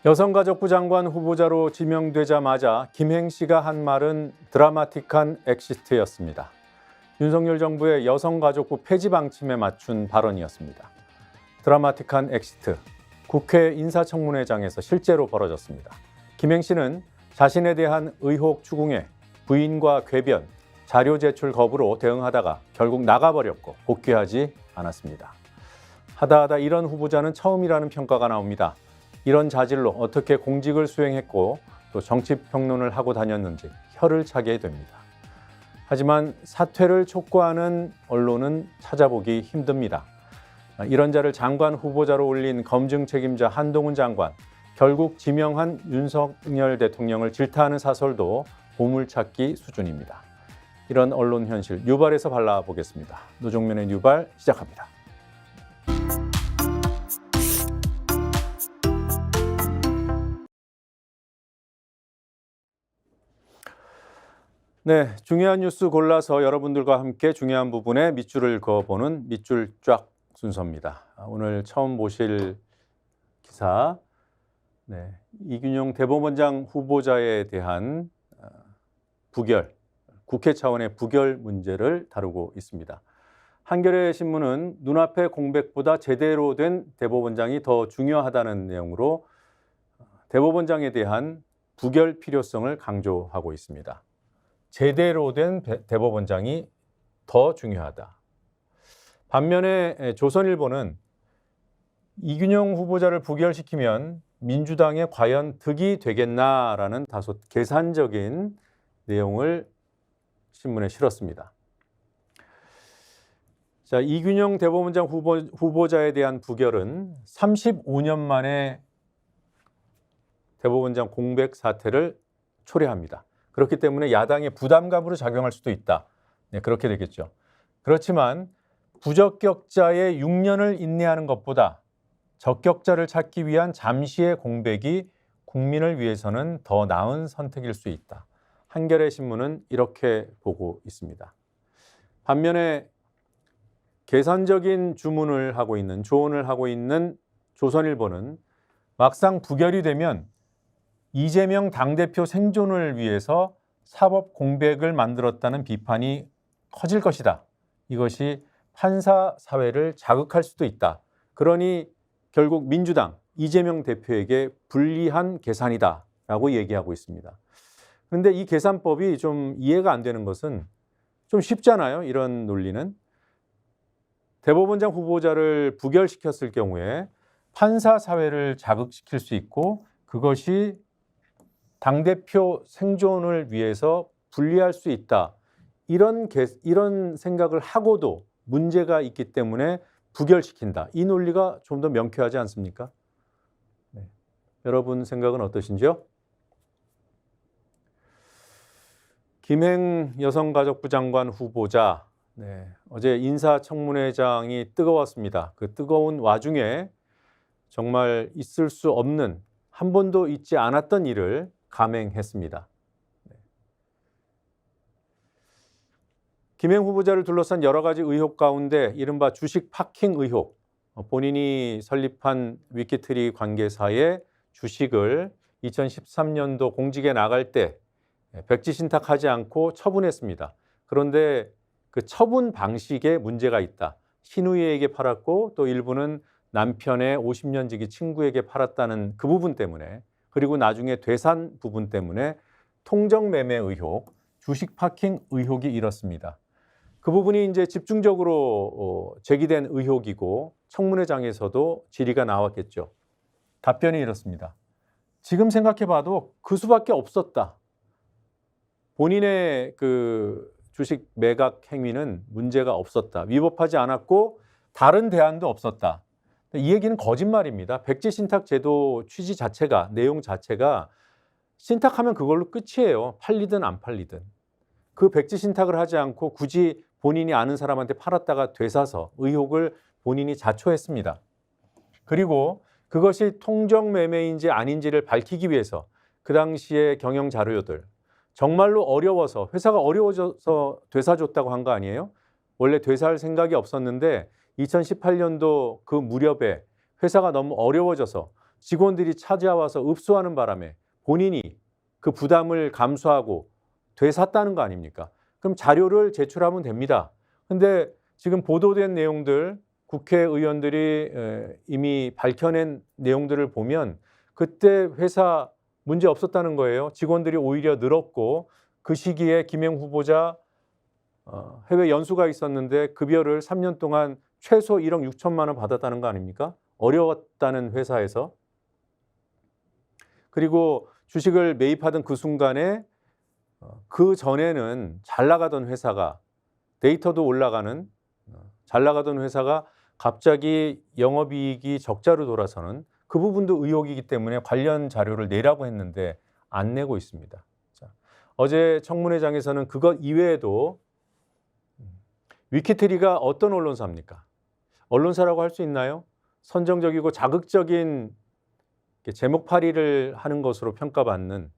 여성가족부 장관 후보자로 지명되자마자 김행 씨가 한 말은 드라마틱한 엑시트였습니다. 윤석열 정부의 여성가족부 폐지 방침에 맞춘 발언이었습니다. 드라마틱한 엑시트, 국회 인사청문회장에서 실제로 벌어졌습니다. 김행 씨는 자신에 대한 의혹 추궁에 부인과 궤변, 자료 제출 거부로 대응하다가 결국 나가버렸고 복귀하지 않았습니다. 하다하다 이런 후보자는 처음이라는 평가가 나옵니다. 이런 자질로 어떻게 공직을 수행했고 또 정치평론을 하고 다녔는지 혀를 차게 됩니다. 하지만 사퇴를 촉구하는 언론은 찾아보기 힘듭니다. 이런 자를 장관 후보자로 올린 검증 책임자 한동훈 장관, 결국 지명한 윤석열 대통령을 질타하는 사설도 보물찾기 수준입니다. 이런 언론 현실 뉴발에서 발라보겠습니다. 노종면의 뉴발 시작합니다. 네, 중요한 뉴스 골라서 여러분들과 함께 중요한 부분에 밑줄을 그어보는 밑줄 쫙 순서입니다. 오늘 처음 보실 기사, 이균용 대법원장 후보자에 대한 부결, 국회 차원의 부결 문제를 다루고 있습니다. 한겨레 신문은 눈앞의 공백보다 제대로 된 대법원장이 더 중요하다는 내용으로 대법원장에 대한 부결 필요성을 강조하고 있습니다. 제대로 된 대법원장이 더 중요하다. 반면에 조선일보는 이균용 후보자를 부결시키면 민주당에 과연 득이 되겠나라는 다소 계산적인 내용을 신문에 실었습니다. 자, 이균용 대법원장 후보자에 대한 부결은 35년 만에 대법원장 공백 사태를 초래합니다. 그렇기 때문에 야당의 부담감으로 작용할 수도 있다. 그렇게 되겠죠. 그렇지만 부적격자의 6년을 인내하는 것보다 적격자를 찾기 위한 잠시의 공백이 국민을 위해서는 더 나은 선택일 수 있다. 한겨레 신문은 이렇게 보고 있습니다. 반면에 계산적인 조언을 하고 있는 조선일보는 막상 부결이 되면 이재명 당대표 생존을 위해서 사법 공백을 만들었다는 비판이 커질 것이다. 이것이 판사 사회를 자극할 수도 있다. 그러니 결국 민주당 이재명 대표에게 불리한 계산이다라고 얘기하고 있습니다. 그런데 이 계산법이 좀 이해가 안 되는 것은 좀 쉽잖아요. 이런 논리는. 대법원장 후보자를 부결시켰을 경우에 판사 사회를 자극시킬 수 있고 그것이 당대표 생존을 위해서 불리할 수 있다. 이런 생각을 하고도 문제가 있기 때문에 부결시킨다. 이 논리가 좀 더 명쾌하지 않습니까? 여러분 생각은 어떠신지요? 김행 여성가족부 장관 후보자, 어제 인사청문회장이 뜨거웠습니다. 그 뜨거운 와중에 정말 있을 수 없는, 한 번도 있지 않았던 일을 감행했습니다. 김행 후보자를 둘러싼 여러 가지 의혹 가운데 이른바 주식 파킹 의혹, 본인이 설립한 위키트리 관계사의 주식을 2013년도 공직에 나갈 때 백지 신탁하지 않고 처분했습니다. 그런데 그 처분 방식에 문제가 있다. 신우이에게 팔았고 또 일부는 남편의 50년 지기 친구에게 팔았다는 그 부분 때문에, 그리고 나중에 되산 부분 때문에 통정매매 의혹, 주식 파킹 의혹이 일었습니다. 그 부분이 이제 집중적으로 제기된 의혹이고 청문회장에서도 질의가 나왔겠죠. 답변이 이렇습니다. 지금 생각해봐도 그 수밖에 없었다. 본인의 그 주식 매각 행위는 문제가 없었다. 위법하지 않았고 다른 대안도 없었다. 이 얘기는 거짓말입니다. 백지 신탁 제도 취지 자체가, 내용 자체가 신탁하면 그걸로 끝이에요. 팔리든 안 팔리든. 그 백지 신탁을 하지 않고 굳이 본인이 아는 사람한테 팔았다가 되사서 의혹을 본인이 자초했습니다. 그리고 그것이 통정매매인지 아닌지를 밝히기 위해서 그 당시에 경영 자료들, 정말로 어려워서, 회사가 어려워져서 되사줬다고 한 거 아니에요? 원래 되사할 생각이 없었는데 2018년도 그 무렵에 회사가 너무 어려워져서 직원들이 찾아와서 읍소하는 바람에 본인이 그 부담을 감수하고 되샀다는 거 아닙니까? 그럼 자료를 제출하면 됩니다. 근데 지금 보도된 내용들, 국회의원들이 이미 밝혀낸 내용들을 보면 그때 회사 문제 없었다는 거예요. 직원들이 오히려 늘었고 그 시기에 김행 후보자 해외 연수가 있었는데 급여를 3년 동안 최소 1억 6천만 원 받았다는 거 아닙니까? 어려웠다는 회사에서. 그리고 주식을 매입하던 그 순간에 그 전에는 잘 나가던 회사가 데이터도 올라가는 잘 나가던 회사가 갑자기 영업이익이 적자로 돌아서는 그 부분도 의혹이기 때문에 관련 자료를 내라고 했는데 안 내고 있습니다. 자, 어제 청문회장에서는 그것 이외에도 위키트리가 어떤 언론사입니까? 언론사라고 할 수 있나요? 선정적이고 자극적인 제목팔이를 하는 것으로 평가받는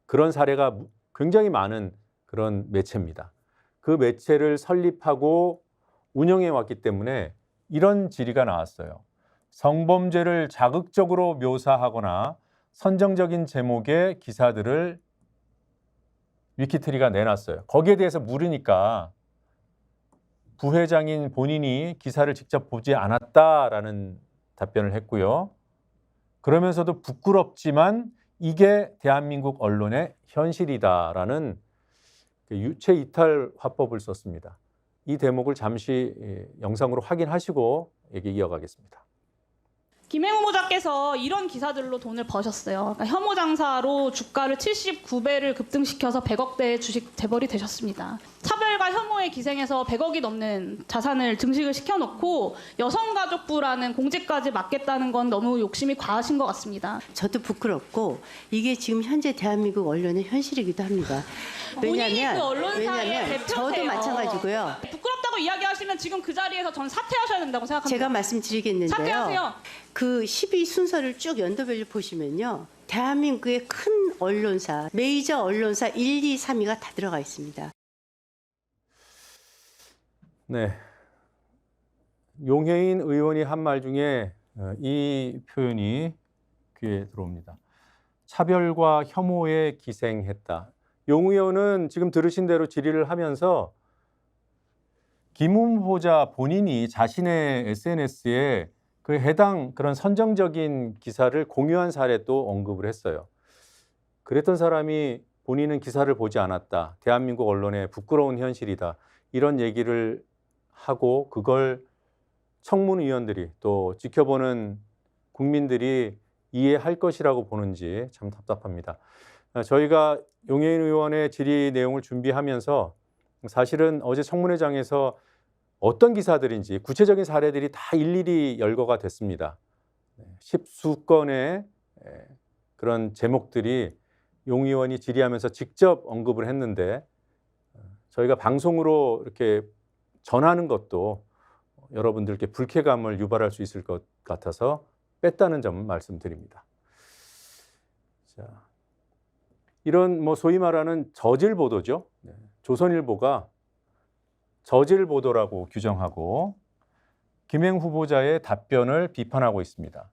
그런 사례가 굉장히 많은 그런 매체입니다. 그 매체를 설립하고 운영해 왔기 때문에 이런 질의가 나왔어요. 성범죄를 자극적으로 묘사하거나 선정적인 제목의 기사들을 위키트리가 내놨어요. 거기에 대해서 물으니까 부회장인 본인이 기사를 직접 보지 않았다라는 답변을 했고요. 그러면서도 부끄럽지만 이게 대한민국 언론의 현실이다라는 유체 이탈 화법을 썼습니다. 이 대목을 잠시 영상으로 확인하시고 얘기 이어가겠습니다. 김행 후보자께서 이런 기사들로 돈을 버셨어요. 그러니까 혐오 장사로 주가를 79배를 급등시켜서 100억대의 주식 재벌이 되셨습니다. 차별과 혐오에 기생해서 100억이 넘는 자산을 증식을 시켜놓고 여성가족부라는 공직까지 맡겠다는 건 너무 욕심이 과하신 것 같습니다. 저도 부끄럽고 이게 지금 현재 대한민국 언론의 현실이기도 합니다. 왜냐하면 그 언론사의 대표세요. 저도 마찬가지고요. 부끄럽다고 이야기하시면 지금 그 자리에서 전 사퇴하셔야 된다고 생각합니다. 제가 말씀드리겠는데요. 사퇴하세요. 그 12 순서를 쭉 연도별로 보시면요. 대한민국의 큰 언론사, 메이저 언론사 1, 2, 3위가 다 들어가 있습니다. 네, 용혜인 의원이 한 말 중에 이 표현이 귀에 들어옵니다. 차별과 혐오에 기생했다. 용 의원은 지금 들으신 대로 질의를 하면서 김 후보자 본인이 자신의 SNS에 그 해당 그런 선정적인 기사를 공유한 사례도 언급을 했어요. 그랬던 사람이 본인은 기사를 보지 않았다. 대한민국 언론의 부끄러운 현실이다. 이런 얘기를 하고 그걸 청문위원들이 또 지켜보는 국민들이 이해할 것이라고 보는지 참 답답합니다. 저희가 용혜인 의원의 질의 내용을 준비하면서 사실은 어제 청문회장에서 어떤 기사들인지 구체적인 사례들이 다 일일이 열거가 됐습니다. 10수 건의 그런 제목들이 용 의원이 질의하면서 직접 언급을 했는데 저희가 방송으로 이렇게 전하는 것도 여러분들께 불쾌감을 유발할 수 있을 것 같아서 뺐다는 점 말씀드립니다. 자, 이런 소위 말하는 저질 보도죠. 조선일보가 저질 보도라고 규정하고 김행 후보자의 답변을 비판하고 있습니다.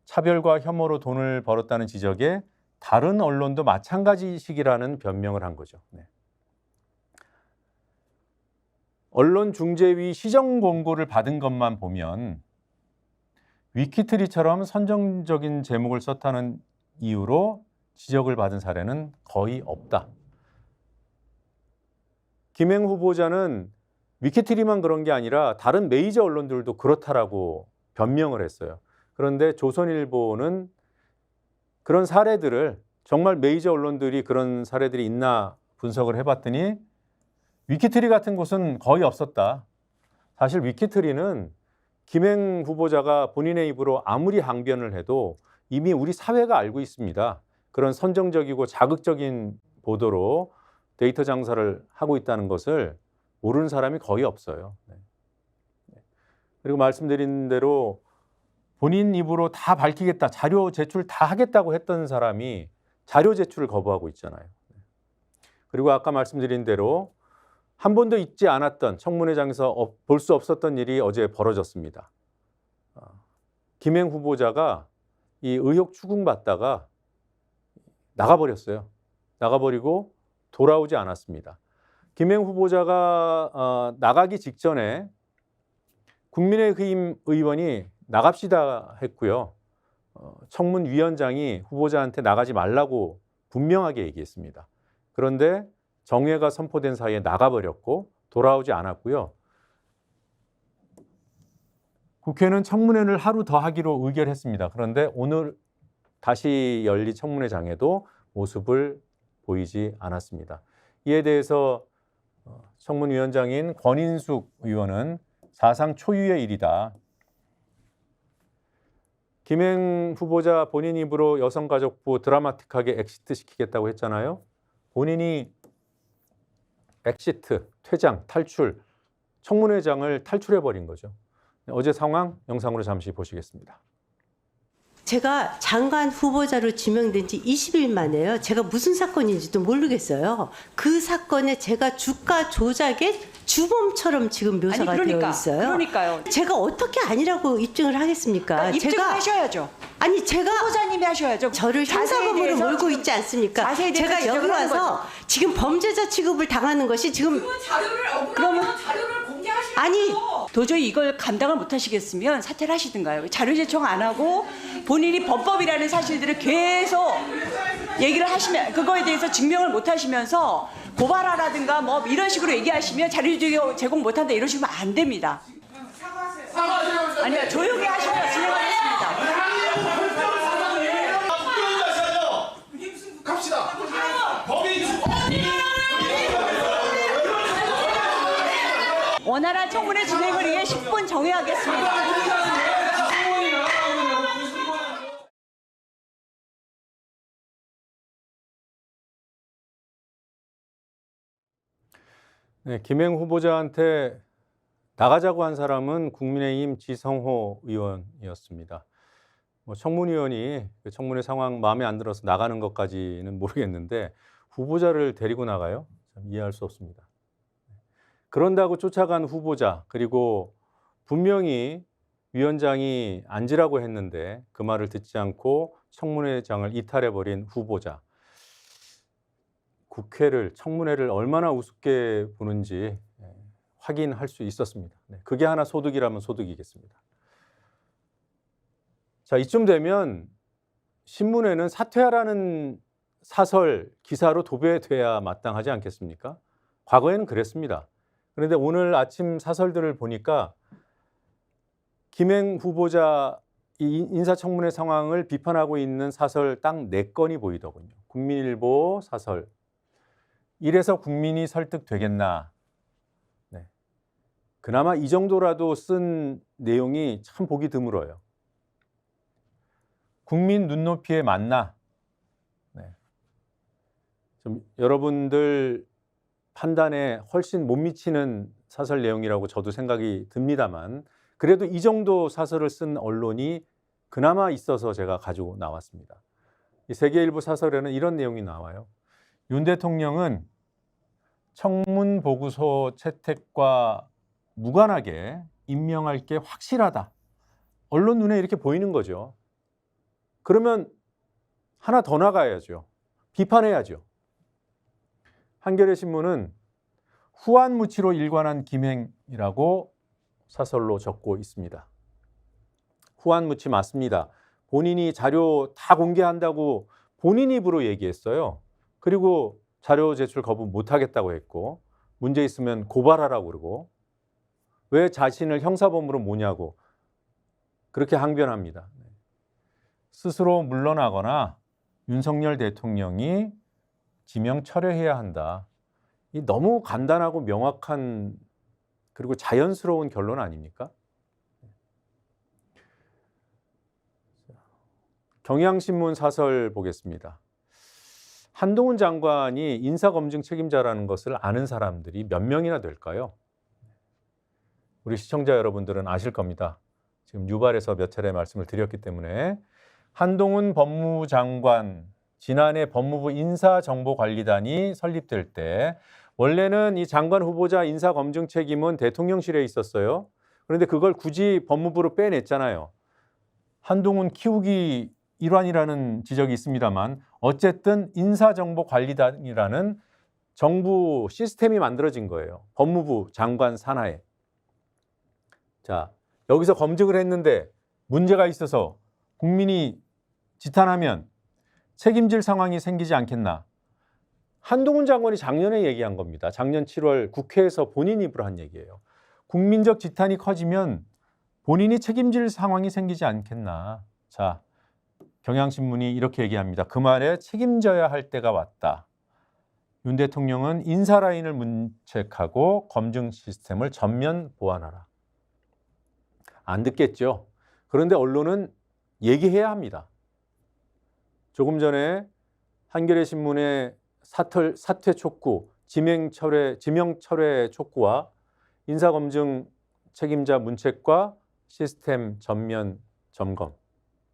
차별과 혐오로 돈을 벌었다는 지적에 다른 언론도 마찬가지식이라는 변명을 한 거죠. 언론중재위 시정 공고를 받은 것만 보면 위키트리처럼 선정적인 제목을 썼다는 이유로 지적을 받은 사례는 거의 없다. 김행 후보자는 위키트리만 그런 게 아니라 다른 메이저 언론들도 그렇다라고 변명을 했어요. 그런데 조선일보는 그런 사례들을 정말 메이저 언론들이 그런 사례들이 있나 분석을 해봤더니 위키트리 같은 곳은 거의 없었다. 사실 위키트리는 김행 후보자가 본인의 입으로 아무리 항변을 해도 이미 우리 사회가 알고 있습니다. 그런 선정적이고 자극적인 보도로 데이터 장사를 하고 있다는 것을 모르는 사람이 거의 없어요. 그리고 말씀드린 대로 본인 입으로 다 밝히겠다, 자료 제출 다 하겠다고 했던 사람이 자료 제출을 거부하고 있잖아요. 그리고 아까 말씀드린 대로 한 번도 있지 않았던 청문회장에서 볼 수 없었던 일이 어제 벌어졌습니다. 김행 후보자가 이 의혹 추궁받다가 나가버렸어요. 나가버리고 돌아오지 않았습니다. 김행 후보자가 나가기 직전에 국민의힘 의원이 나갑시다 했고요. 청문위원장이 후보자한테 나가지 말라고 분명하게 얘기했습니다. 그런데 정회가 선포된 사이에 나가버렸고 돌아오지 않았고요. 국회는 청문회를 하루 더 하기로 의결했습니다. 그런데 오늘 다시 열린 청문회장에도 모습을 보이지 않았습니다. 이에 대해서 청문위원장인 권인숙 의원은 사상 초유의 일이다. 김행 후보자 본인 입으로 여성가족부 드라마틱하게 엑시트 시키겠다고 했잖아요. 본인이 엑시트, 퇴장, 탈출, 청문회장을 탈출해버린 거죠. 어제 상황 영상으로 잠시 보시겠습니다. 제가 장관 후보자로 지명된 지 20일 만에요. 제가 무슨 사건인지도 모르겠어요. 그 사건에 제가 주가 조작의 주범처럼 지금 묘사가 되어 있어요. 그러니까요. 제가 어떻게 아니라고 입증을 하겠습니까? 입증을 제가 하셔야죠. 아니 제가 후보자님이 하셔야죠. 저를 자세에 형사범으로 대해서 몰고 있지 않습니까? 자세에 대해서 제가 여기 지적을 하는 와서 지금 범죄자 취급을 당하는 것이 지금 그러면 자료를 공개하시는 아니 도저히 이걸 감당을 못 하시겠으면 사퇴를 하시든가요. 자료 제청 안 하고 본인이 범법이라는 사실들을 계속 얘기를 하시면 그거에 대해서 증명을 못 하시면서 고발하라든가 뭐 이런 식으로 얘기하시면 자료 제공 못 한다 이러시면 안 됩니다. 아니요, 조용히 하시면 진행하겠습니다. 갑시다. 원활한 청문회 진행을 위해 10분 정회하겠습니다. 네, 김행 후보자한테 나가자고 한 사람은 국민의힘 지성호 의원이었습니다. 청문위원이 그 청문회 상황 마음에 안 들어서 나가는 것까지는 모르겠는데 후보자를 데리고 나가요? 참 이해할 수 없습니다. 그런다고 쫓아간 후보자, 그리고 분명히 위원장이 앉으라고 했는데 그 말을 듣지 않고 청문회장을 이탈해버린 후보자. 국회를, 청문회를 얼마나 우습게 보는지 확인할 수 있었습니다. 그게 하나 소득이라면 소득이겠습니다. 자, 이쯤 되면 신문에는 사퇴하라는 사설, 기사로 도배돼야 마땅하지 않겠습니까? 과거에는 그랬습니다. 그런데 오늘 아침 사설들을 보니까 김행 후보자 이 인사청문회 상황을 비판하고 있는 사설 딱 4건이 보이더군요. 국민일보 사설. 이래서 국민이 설득되겠나. 네. 그나마 이 정도라도 쓴 내용이 참 보기 드물어요. 국민 눈높이에 맞나? 네. 좀 여러분들 판단에 훨씬 못 미치는 사설 내용이라고 저도 생각이 듭니다만 그래도 이 정도 사설을 쓴 언론이 그나마 있어서 제가 가지고 나왔습니다. 이 세계일보 사설에는 이런 내용이 나와요. 윤 대통령은 청문 보고서 채택과 무관하게 임명할 게 확실하다. 언론 눈에 이렇게 보이는 거죠. 그러면 하나 더 나가야죠. 비판해야죠. 한겨레 신문은 후안무치로 일관한 김행이라고 사설로 적고 있습니다. 후안무치 맞습니다. 본인이 자료 다 공개한다고 본인 입으로 얘기했어요. 그리고 자료 제출 거부 못하겠다고 했고 문제 있으면 고발하라고 그러고 왜 자신을 형사범으로 모냐고 그렇게 항변합니다. 스스로 물러나거나 윤석열 대통령이 지명 철회해야 한다. 이 너무 간단하고 명확한 그리고 자연스러운 결론 아닙니까? 경향신문 사설 보겠습니다. 한동훈 장관이 인사검증 책임자라는 것을 아는 사람들이 몇 명이나 될까요? 우리 시청자 여러분들은 아실 겁니다. 지금 유발해서 몇 차례 말씀을 드렸기 때문에 한동훈 법무부 장관 지난해 법무부 인사정보관리단이 설립될 때 원래는 이 장관 후보자 인사검증 책임은 대통령실에 있었어요. 그런데 그걸 굳이 법무부로 빼냈잖아요. 한동훈 키우기 일환이라는 지적이 있습니다만 어쨌든 인사정보관리단이라는 정부 시스템이 만들어진 거예요. 법무부 장관 산하에. 자, 여기서 검증을 했는데 문제가 있어서 국민이 지탄하면 책임질 상황이 생기지 않겠나. 한동훈 장관이 작년에 얘기한 겁니다. 작년 7월 국회에서 본인 입으로 한 얘기예요. 국민적 지탄이 커지면 본인이 책임질 상황이 생기지 않겠나. 자, 경향신문이 이렇게 얘기합니다. 그 말에 책임져야 할 때가 왔다. 윤 대통령은 인사 라인을 문책하고 검증 시스템을 전면 보완하라. 안 듣겠죠. 그런데 언론은 얘기해야 합니다. 조금 전에 한겨레 신문의 사퇴 촉구, 지명 철회 촉구와 인사검증 책임자 문책과 시스템 전면 점검,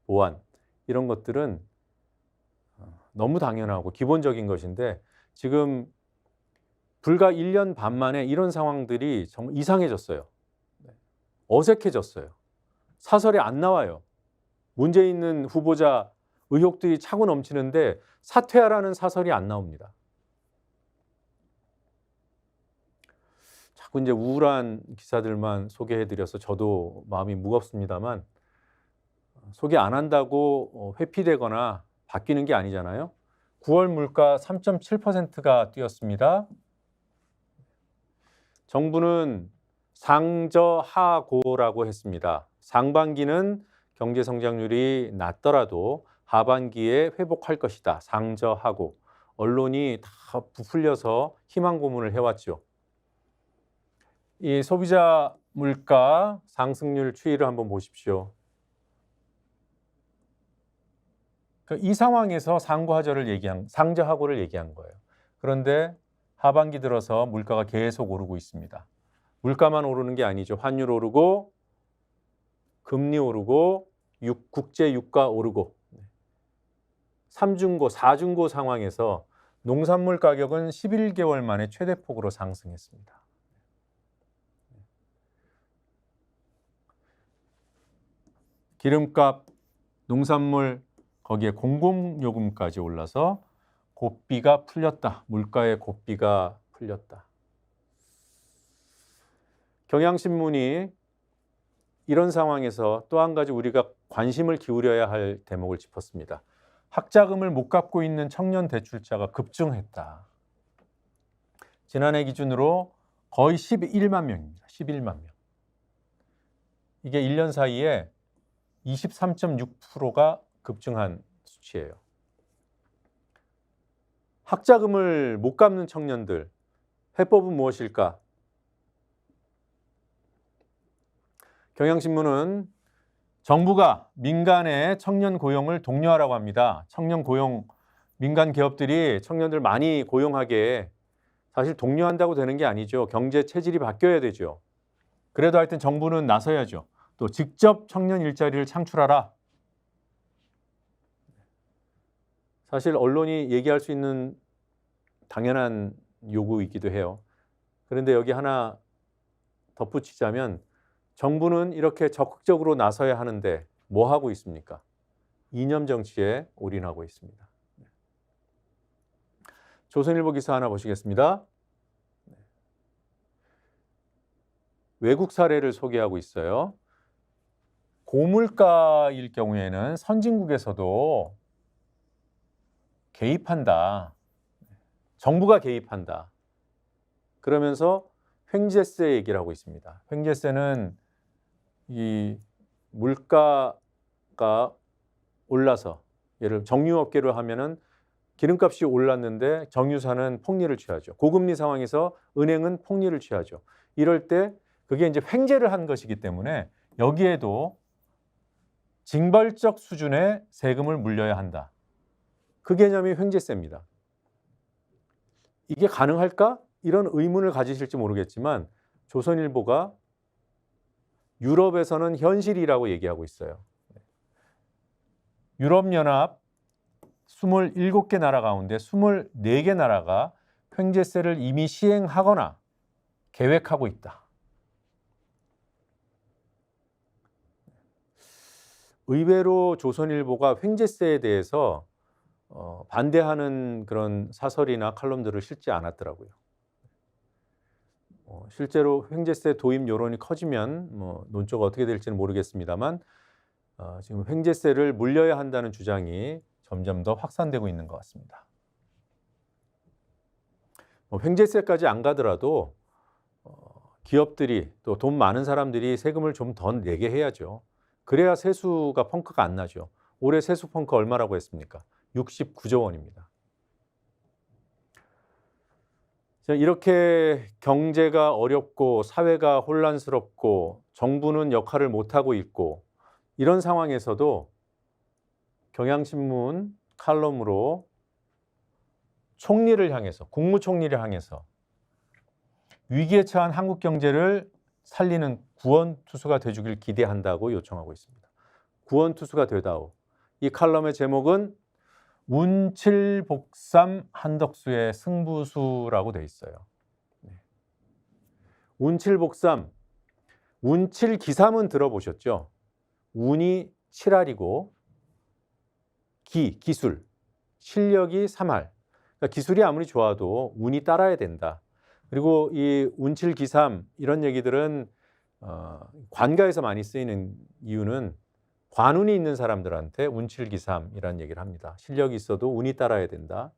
보완 이런 것들은 너무 당연하고 기본적인 것인데 지금 불과 1년 반 만에 이런 상황들이 정말 이상해졌어요. 어색해졌어요. 사설에 안 나와요. 문제 있는 후보자 의혹들이 차고 넘치는데 사퇴하라는 사설이 안 나옵니다. 자꾸 이제 우울한 기사들만 소개해드려서 저도 마음이 무겁습니다만 소개 안 한다고 회피되거나 바뀌는 게 아니잖아요. 9월 물가 3.7%가 뛰었습니다. 정부는 상저하고라고 했습니다. 상반기는 경제 성장률이 낮더라도 하반기에 회복할 것이다. 상저하고. 언론이 다 부풀려서 희망 고문을 해왔죠. 이 소비자 물가 상승률 추이를 한번 보십시오. 이 상황에서 상저하고를 얘기한 거예요. 그런데 하반기 들어서 물가가 계속 오르고 있습니다. 물가만 오르는 게 아니죠. 환율 오르고 금리 오르고 국제 유가 오르고 3중고, 4중고 상황에서 농산물 가격은 11개월 만에 최대폭으로 상승했습니다. 기름값, 농산물, 거기에 공공요금까지 올라서 고비가 풀렸다. 물가의 고비가 풀렸다. 경향신문이 이런 상황에서 또 한 가지 우리가 관심을 기울여야 할 대목을 짚었습니다. 학자금을 못 갚고 있는 청년 대출자가 급증했다. 지난해 기준으로 거의 11만 명입니다. 11만 명. 이게 1년 사이에 23.6%가 급증한 수치예요. 학자금을 못 갚는 청년들, 해법은 무엇일까? 경향신문은 정부가 민간의 청년 고용을 독려하라고 합니다. 청년 고용, 민간 기업들이 청년들 많이 고용하게 사실 독려한다고 되는 게 아니죠. 경제 체질이 바뀌어야 되죠. 그래도 하여튼 정부는 나서야죠. 또 직접 청년 일자리를 창출하라. 사실 언론이 얘기할 수 있는 당연한 요구이기도 해요. 그런데 여기 하나 덧붙이자면 정부는 이렇게 적극적으로 나서야 하는데 뭐 하고 있습니까? 이념 정치에 올인하고 있습니다. 조선일보 기사 하나 보시겠습니다. 외국 사례를 소개하고 있어요. 고물가일 경우에는 선진국에서도 개입한다. 정부가 개입한다. 그러면서 횡재세 얘기를 하고 있습니다. 횡재세는 이 물가가 올라서 예를 들어 정유업계로 하면은 기름값이 올랐는데 정유사는 폭리를 취하죠. 고금리 상황에서 은행은 폭리를 취하죠. 이럴 때 그게 이제 횡재를 한 것이기 때문에 여기에도 징벌적 수준의 세금을 물려야 한다. 그 개념이 횡재세입니다. 이게 가능할까? 이런 의문을 가지실지 모르겠지만 조선일보가 유럽에서는 현실이라고 얘기하고 있어요. 유럽연합 27개 나라 가운데 24개 나라가 횡재세를 이미 시행하거나 계획하고 있다. 의외로 조선일보가 횡재세에 대해서 반대하는 그런 사설이나 칼럼들을 실지 않았더라고요. 실제로 횡재세 도입 여론이 커지면 논조가 어떻게 될지는 모르겠습니다만 지금 횡재세를 물려야 한다는 주장이 점점 더 확산되고 있는 것 같습니다. 횡재세까지 안 가더라도 기업들이 또 돈 많은 사람들이 세금을 좀 더 내게 해야죠. 그래야 세수가 펑크가 안 나죠. 올해 세수 펑크 얼마라고 했습니까? 69조 원입니다. 이렇게 경제가 어렵고 사회가 혼란스럽고 정부는 역할을 못하고 있고 이런 상황에서도 경향신문 칼럼으로 총리를 향해서, 국무총리를 향해서 위기에 처한 한국 경제를 살리는 구원투수가 돼주길 기대한다고 요청하고 있습니다. 구원투수가 되다오. 이 칼럼의 제목은 운칠복삼 한덕수의 승부수라고 돼 있어요. 운칠복삼, 운칠기삼은 들어보셨죠? 운이 7할이고 기술, 실력이 3할. 그러니까 기술이 아무리 좋아도 운이 따라야 된다. 그리고 이 운칠기삼 이런 얘기들은 관가에서 많이 쓰이는 이유는 관운이 있는 사람들한테 운칠기삼이라는 얘기를 합니다. 실력이 있어도 운이 따라야 된다.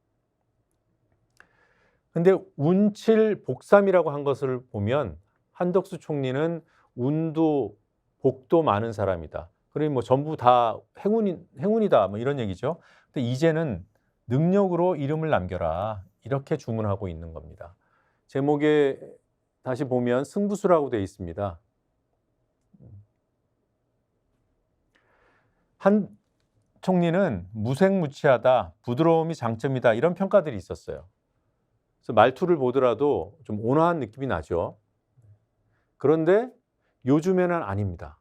근데 운칠복삼이라고 한 것을 보면 한덕수 총리는 운도 복도 많은 사람이다. 그러니 뭐 전부 다 행운이다 뭐 이런 얘기죠. 근데 이제는 능력으로 이름을 남겨라 이렇게 주문하고 있는 겁니다. 제목에 다시 보면 승부수라고 되어 있습니다. 한 총리는 무색무취하다, 부드러움이 장점이다 이런 평가들이 있었어요. 그래서 말투를 보더라도 좀 온화한 느낌이 나죠. 그런데 요즘에는 아닙니다.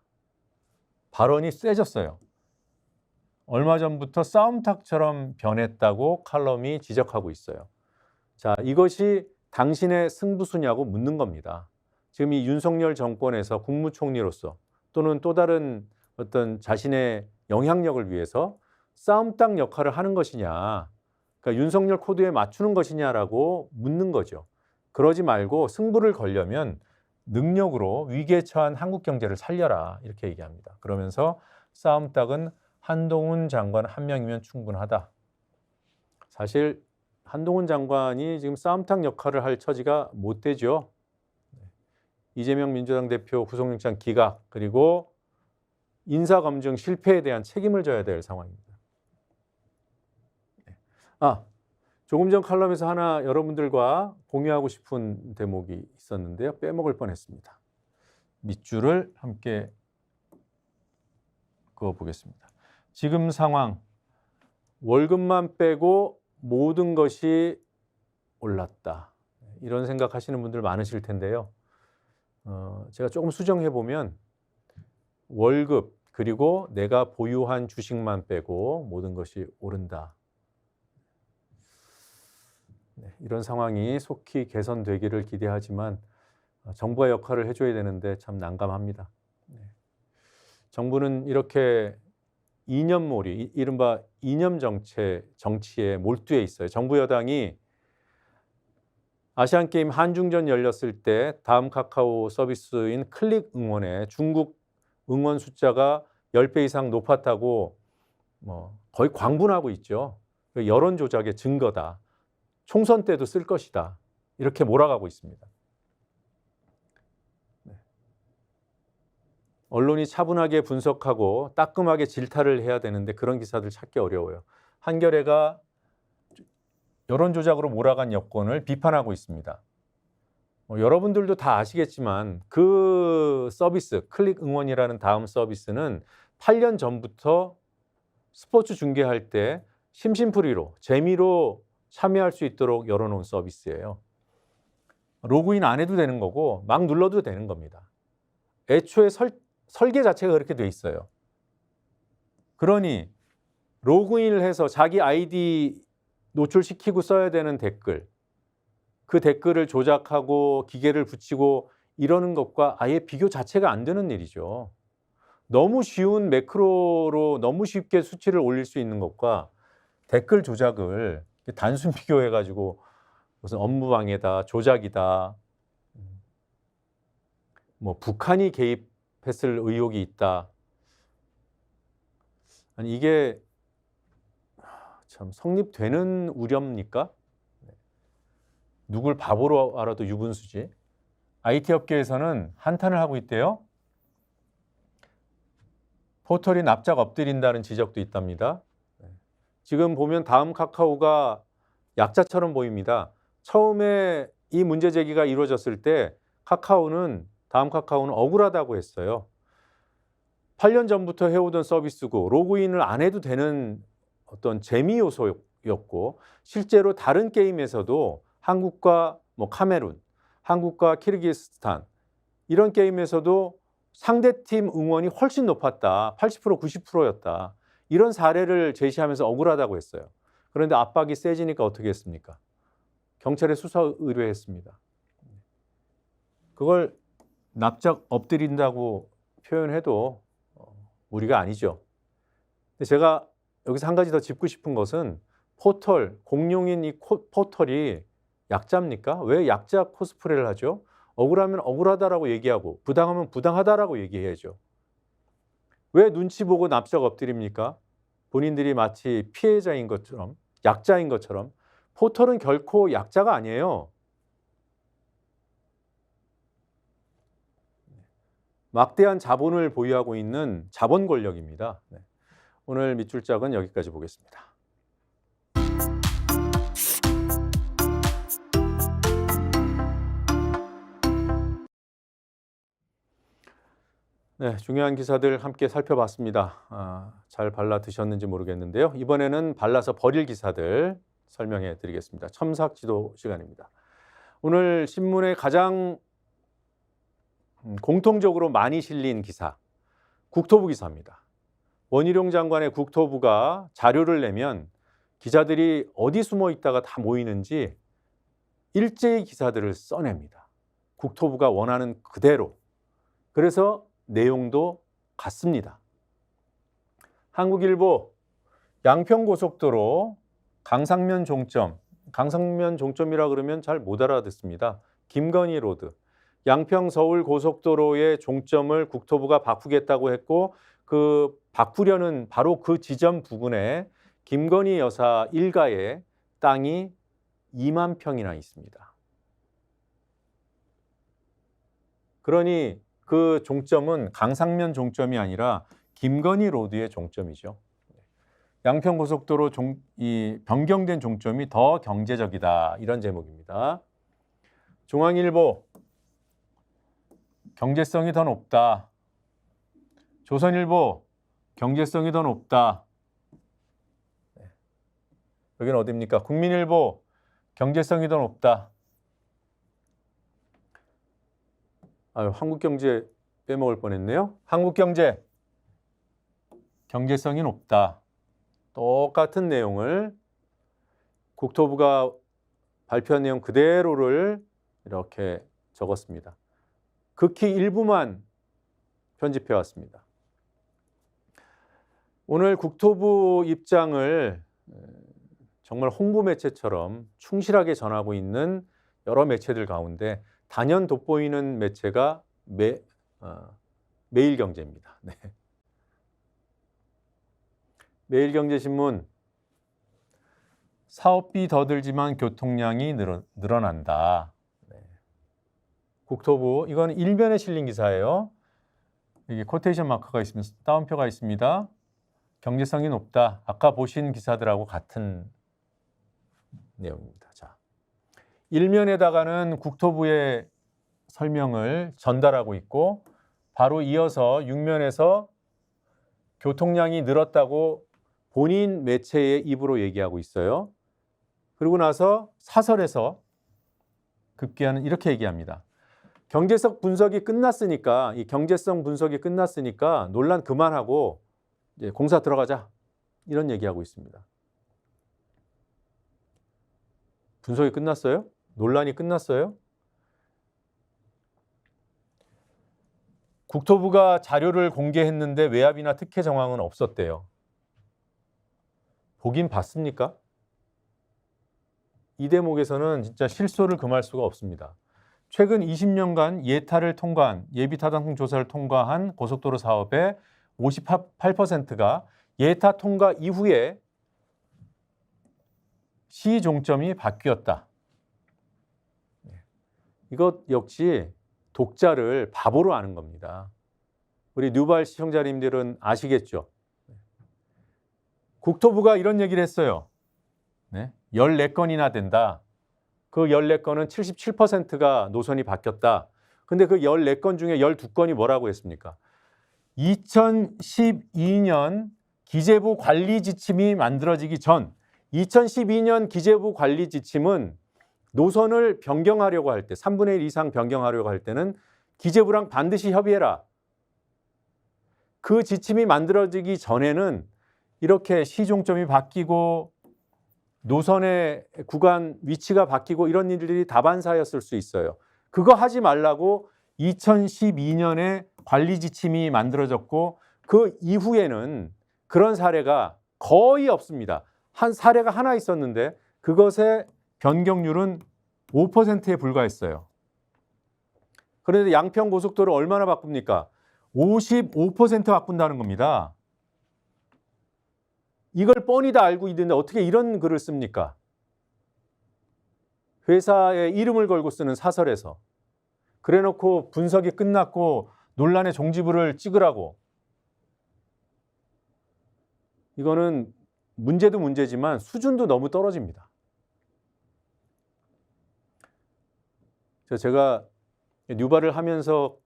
발언이 세졌어요. 얼마 전부터 싸움탁처럼 변했다고 칼럼이 지적하고 있어요. 자, 이것이 당신의 승부수냐고 묻는 겁니다. 지금 이 윤석열 정권에서 국무총리로서 또는 또 다른 어떤 자신의 영향력을 위해서 싸움닭 역할을 하는 것이냐, 그러니까 윤석열 코드에 맞추는 것이냐라고 묻는 거죠. 그러지 말고 승부를 걸려면 능력으로 위기에 처한 한국 경제를 살려라 이렇게 얘기합니다. 그러면서 싸움닭은 한동훈 장관 한 명이면 충분하다. 사실 한동훈 장관이 지금 싸움닭 역할을 할 처지가 못 되죠. 이재명 민주당 대표 구속영장 기각 그리고 인사검증 실패에 대한 책임을 져야 될 상황입니다. 조금 전 칼럼에서 하나 여러분들과 공유하고 싶은 대목이 있었는데요. 빼먹을 뻔했습니다. 밑줄을 함께 그어보겠습니다. 지금 상황, 월급만 빼고 모든 것이 올랐다. 이런 생각하시는 분들 많으실 텐데요. 제가 조금 수정해 보면 월급 그리고 내가 보유한 주식만 빼고 모든 것이 오른다. 이런 상황이 속히 개선되기를 기대하지만 정부가 역할을 해줘야 되는데 참 난감합니다. 정부는 이렇게 이념몰이, 이른바 이념 정치에 몰두해 있어요. 정부 여당이 아시안게임 한중전 열렸을 때 다음 카카오 서비스인 클릭 응원에 중국 응원 숫자가 10배 이상 높았다고 거의 광분하고 있죠. 여론 조작의 증거다. 총선 때도 쓸 것이다. 이렇게 몰아가고 있습니다. 언론이 차분하게 분석하고 따끔하게 질타를 해야 되는데 그런 기사들 찾기 어려워요. 한겨레가 여론 조작으로 몰아간 여권을 비판하고 있습니다. 여러분들도 다 아시겠지만 그 서비스, 클릭 응원이라는 다음 서비스는 8년 전부터 스포츠 중계할 때 심심풀이로, 재미로 참여할 수 있도록 열어놓은 서비스예요. 로그인 안 해도 되는 거고 막 눌러도 되는 겁니다. 애초에 설계 자체가 그렇게 돼 있어요. 그러니 로그인을 해서 자기 아이디 노출시키고 써야 되는 댓글, 그 댓글을 조작하고 기계를 붙이고 이러는 것과 아예 비교 자체가 안 되는 일이죠. 너무 쉬운 매크로로 너무 쉽게 수치를 올릴 수 있는 것과 댓글 조작을 단순 비교해가지고 무슨 업무방해다, 조작이다, 뭐 북한이 개입했을 의혹이 있다. 아니 이게 참 성립되는 우려입니까? 누굴 바보로 알아도 유분수지. IT 업계에서는 한탄을 하고 있대요. 포털이 납작 엎드린다는 지적도 있답니다. 지금 보면 다음 카카오가 약자처럼 보입니다. 처음에 이 문제 제기가 이루어졌을 때 다음 카카오는 억울하다고 했어요. 8년 전부터 해오던 서비스고 로그인을 안 해도 되는 어떤 재미 요소였고 실제로 다른 게임에서도 한국과 뭐 카메룬, 한국과 키르기스스탄 이런 게임에서도 상대팀 응원이 훨씬 높았다. 80%, 90%였다. 이런 사례를 제시하면서 억울하다고 했어요. 그런데 압박이 세지니까 어떻게 했습니까? 경찰에 수사 의뢰했습니다. 그걸 납작 엎드린다고 표현해도 무리가 아니죠. 근데 제가 여기서 한 가지 더 짚고 싶은 것은 포털, 공룡인 이 포털이 약자입니까? 왜 약자 코스프레를 하죠? 억울하면 억울하다라고 얘기하고 부당하면 부당하다라고 얘기해야죠. 왜 눈치 보고 납작 엎드립니까? 본인들이 마치 피해자인 것처럼, 약자인 것처럼. 포털은 결코 약자가 아니에요. 막대한 자본을 보유하고 있는 자본 권력입니다. 네. 오늘 밑줄 짝은 여기까지 보겠습니다. 네, 중요한 기사들 함께 살펴봤습니다. 잘 발라 드셨는지 모르겠는데요. 이번에는 발라서 버릴 기사들 설명해 드리겠습니다. 첨삭지도 시간입니다. 오늘 신문에 가장 공통적으로 많이 실린 기사, 국토부 기사입니다. 원희룡 장관의 국토부가 자료를 내면 기자들이 어디 숨어 있다가 다 모이는지 일제히 기사들을 써냅니다. 국토부가 원하는 그대로. 그래서 내용도 같습니다. 한국일보 양평고속도로 강상면 종점, 강상면 종점이라 그러면 잘 못 알아듣습니다. 김건희 로드, 양평 서울 고속도로의 종점을 국토부가 바꾸겠다고 했고 그 바꾸려는 바로 그 지점 부근에 김건희 여사 일가의 땅이 2만 평이나 있습니다. 그러니 그 종점은 강상면 종점이 아니라 김건희 로드의 종점이죠. 양평고속도로 이 변경된 종점이 더 경제적이다. 이런 제목입니다. 중앙일보 경제성이 더 높다. 조선일보 경제성이 더 높다. 여기는 어디입니까? 국민일보 경제성이 더 높다. 한국경제 빼먹을 뻔했네요. 한국경제 경제성이 높다. 똑같은 내용을 국토부가 발표한 내용 그대로를 이렇게 적었습니다. 극히 일부만 편집해 왔습니다. 오늘 국토부 입장을 정말 홍보 매체처럼 충실하게 전하고 있는 여러 매체들 가운데 단연 돋보이는 매체가 매일경제입니다. 네. 매일경제신문 사업비 더 들지만 교통량이 늘어난다. 네. 국토부 이건 일면에 실린 기사예요. 여기 코테이션 마크가 있습니다. 따옴표가 있습니다. 경제성이 높다. 아까 보신 기사들하고 같은 내용입니다. 자, 일면에다가는 국토부의 설명을 전달하고 있고 바로 이어서 육면에서 교통량이 늘었다고 본인 매체의 입으로 얘기하고 있어요. 그리고 나서 사설에서 급기야는 이렇게 얘기합니다. 경제성 분석이 끝났으니까 이 경제성 분석이 끝났으니까 논란 그만하고 이제 공사 들어가자 이런 얘기하고 있습니다. 분석이 끝났어요? 논란이 끝났어요? 국토부가 자료를 공개했는데 외압이나 특혜 정황은 없었대요. 보긴 봤습니까? 이 대목에서는 진짜 실소를 금할 수가 없습니다. 최근 20년간 예타를 통과한 예비타당성 조사를 통과한 고속도로 사업의 58%가 예타 통과 이후에 시종점이 바뀌었다. 이것 역시 독자를 바보로 아는 겁니다. 우리 뉴발 시청자님들은 아시겠죠? 국토부가 이런 얘기를 했어요. 14건이나 된다. 그 14건은 77%가 노선이 바뀌었다. 근데 그 14건 중에 12건이 뭐라고 했습니까? 2012년 기재부 관리 지침이 만들어지기 전 2012년 기재부 관리 지침은 노선을 변경하려고 할 때 3분의 1 이상 변경하려고 할 때는 기재부랑 반드시 협의해라. 그 지침이 만들어지기 전에는 이렇게 시종점이 바뀌고 노선의 구간 위치가 바뀌고 이런 일들이 다반사였을 수 있어요. 그거 하지 말라고 2012년에 관리 지침이 만들어졌고 그 이후에는 그런 사례가 거의 없습니다. 한 사례가 하나 있었는데 그것의 변경률은 5%에 불과했어요. 그런데 양평 고속도로 얼마나 바꿉니까? 55% 바꾼다는 겁니다. 이걸 뻔히 다 알고 있는데 어떻게 이런 글을 씁니까? 회사의 이름을 걸고 쓰는 사설에서. 그래놓고 분석이 끝났고 논란의 종지부를 찍으라고. 이거는 문제도 문제지만 수준도 너무 떨어집니다. 제가 뉴발을 하면서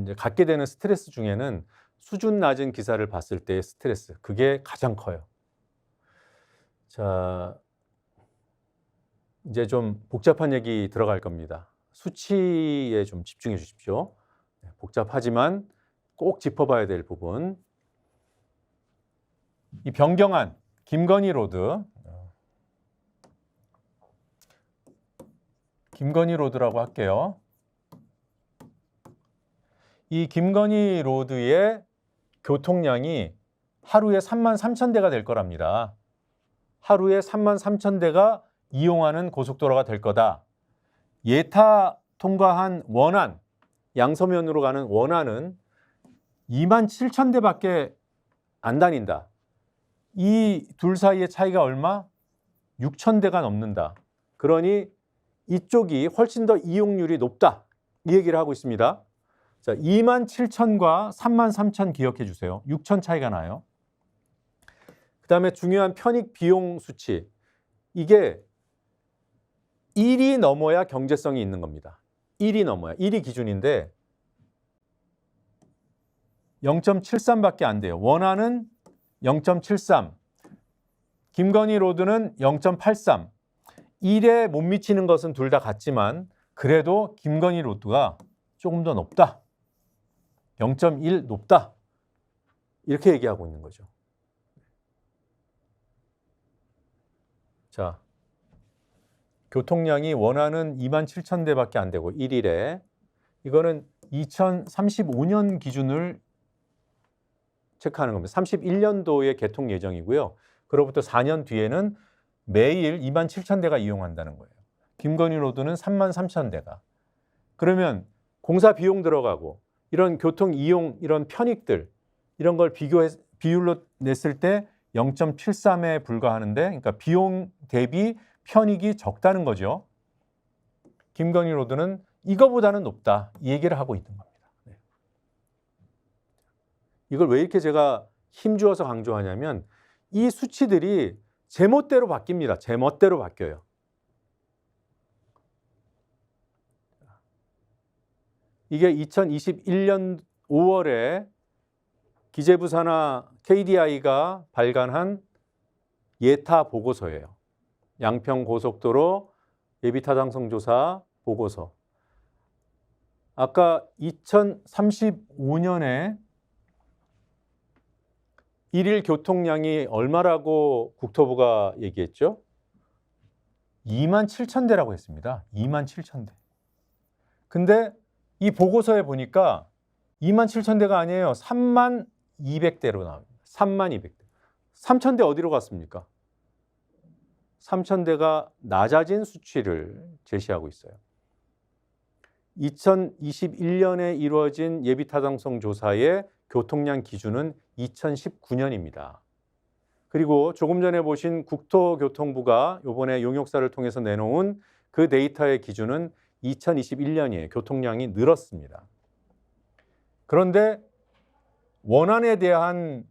이제 갖게 되는 스트레스 중에는 수준 낮은 기사를 봤을 때의 스트레스, 그게 가장 커요. 자, 이제 좀 복잡한 얘기 들어갈 겁니다. 수치에 좀 집중해 주십시오. 복잡하지만 꼭 짚어봐야 될 부분. 이 변경안 김건희 로드, 김건희 로드라고 할게요. 이 김건희 로드의 교통량이 하루에 33,000대가 될 거랍니다. 하루에 33,000대가 이용하는 고속도로가 될 거다. 예타 통과한 원안, 양서면으로 가는 원안은 27,000대밖에 안 다닌다. 이 둘 사이의 차이가 얼마? 6,000대가 넘는다. 그러니 이쪽이 훨씬 더 이용률이 높다. 이 얘기를 하고 있습니다. 자, 27,000과 33,000 기억해 주세요. 6,000 차이가 나요. 그 다음에 중요한 편익 비용 수치. 이게 1이 넘어야 경제성이 있는 겁니다. 1이 넘어야. 1이 기준인데 0.73밖에 안 돼요. 원안은 0.73. 김건희 로드는 0.83. 1에 못 미치는 것은 둘 다 같지만 그래도 김건희 로드가 조금 더 높다. 0.1 높다. 이렇게 얘기하고 있는 거죠. 자, 교통량이 원하는 27,000대밖에 안 되고 1일에 이거는 2035년 기준을 체크하는 겁니다. 31년도에 개통 예정이고요. 그로부터 4년 뒤에는 매일 27,000대가 이용한다는 거예요. 김건희 로드는 33,000대가. 그러면 공사 비용 들어가고 이런 교통 이용 이런 편익들 이런 걸 비율로 냈을 때 0.73에 불과하는데 그러니까 비용 대비 편익이 적다는 거죠. 김건희 로드는 이거보다는 높다. 이 얘기를 하고 있는 겁니다. 네. 이걸 왜 이렇게 제가 힘주어서 강조하냐면 이 수치들이 제멋대로 바뀝니다. 제멋대로 바뀌어요. 이게 2021년 5월에 기재부 산하 KDI가 발간한 예타 보고서예요. 양평 고속도로 예비타당성 조사 보고서. 아까 2035년에 일일 교통량이 얼마라고 국토부가 얘기했죠? 27,000대라고 했습니다. 27,000대. 근데 이 보고서에 보니까 27,000대가 아니에요. 32,200대로 나옵니다. 32,200대. 3,000대 어디로 갔습니까? 3,000대가 낮아진 수치를 제시하고 있어요. 2021년에 이루어진 예비타당성 조사의 교통량 기준은 2019년입니다. 그리고 조금 전에 보신 국토교통부가 이번에 용역사를 통해서 내놓은 그 데이터의 기준은 2021년이에요. 교통량이 늘었습니다. 그런데 원안에 대한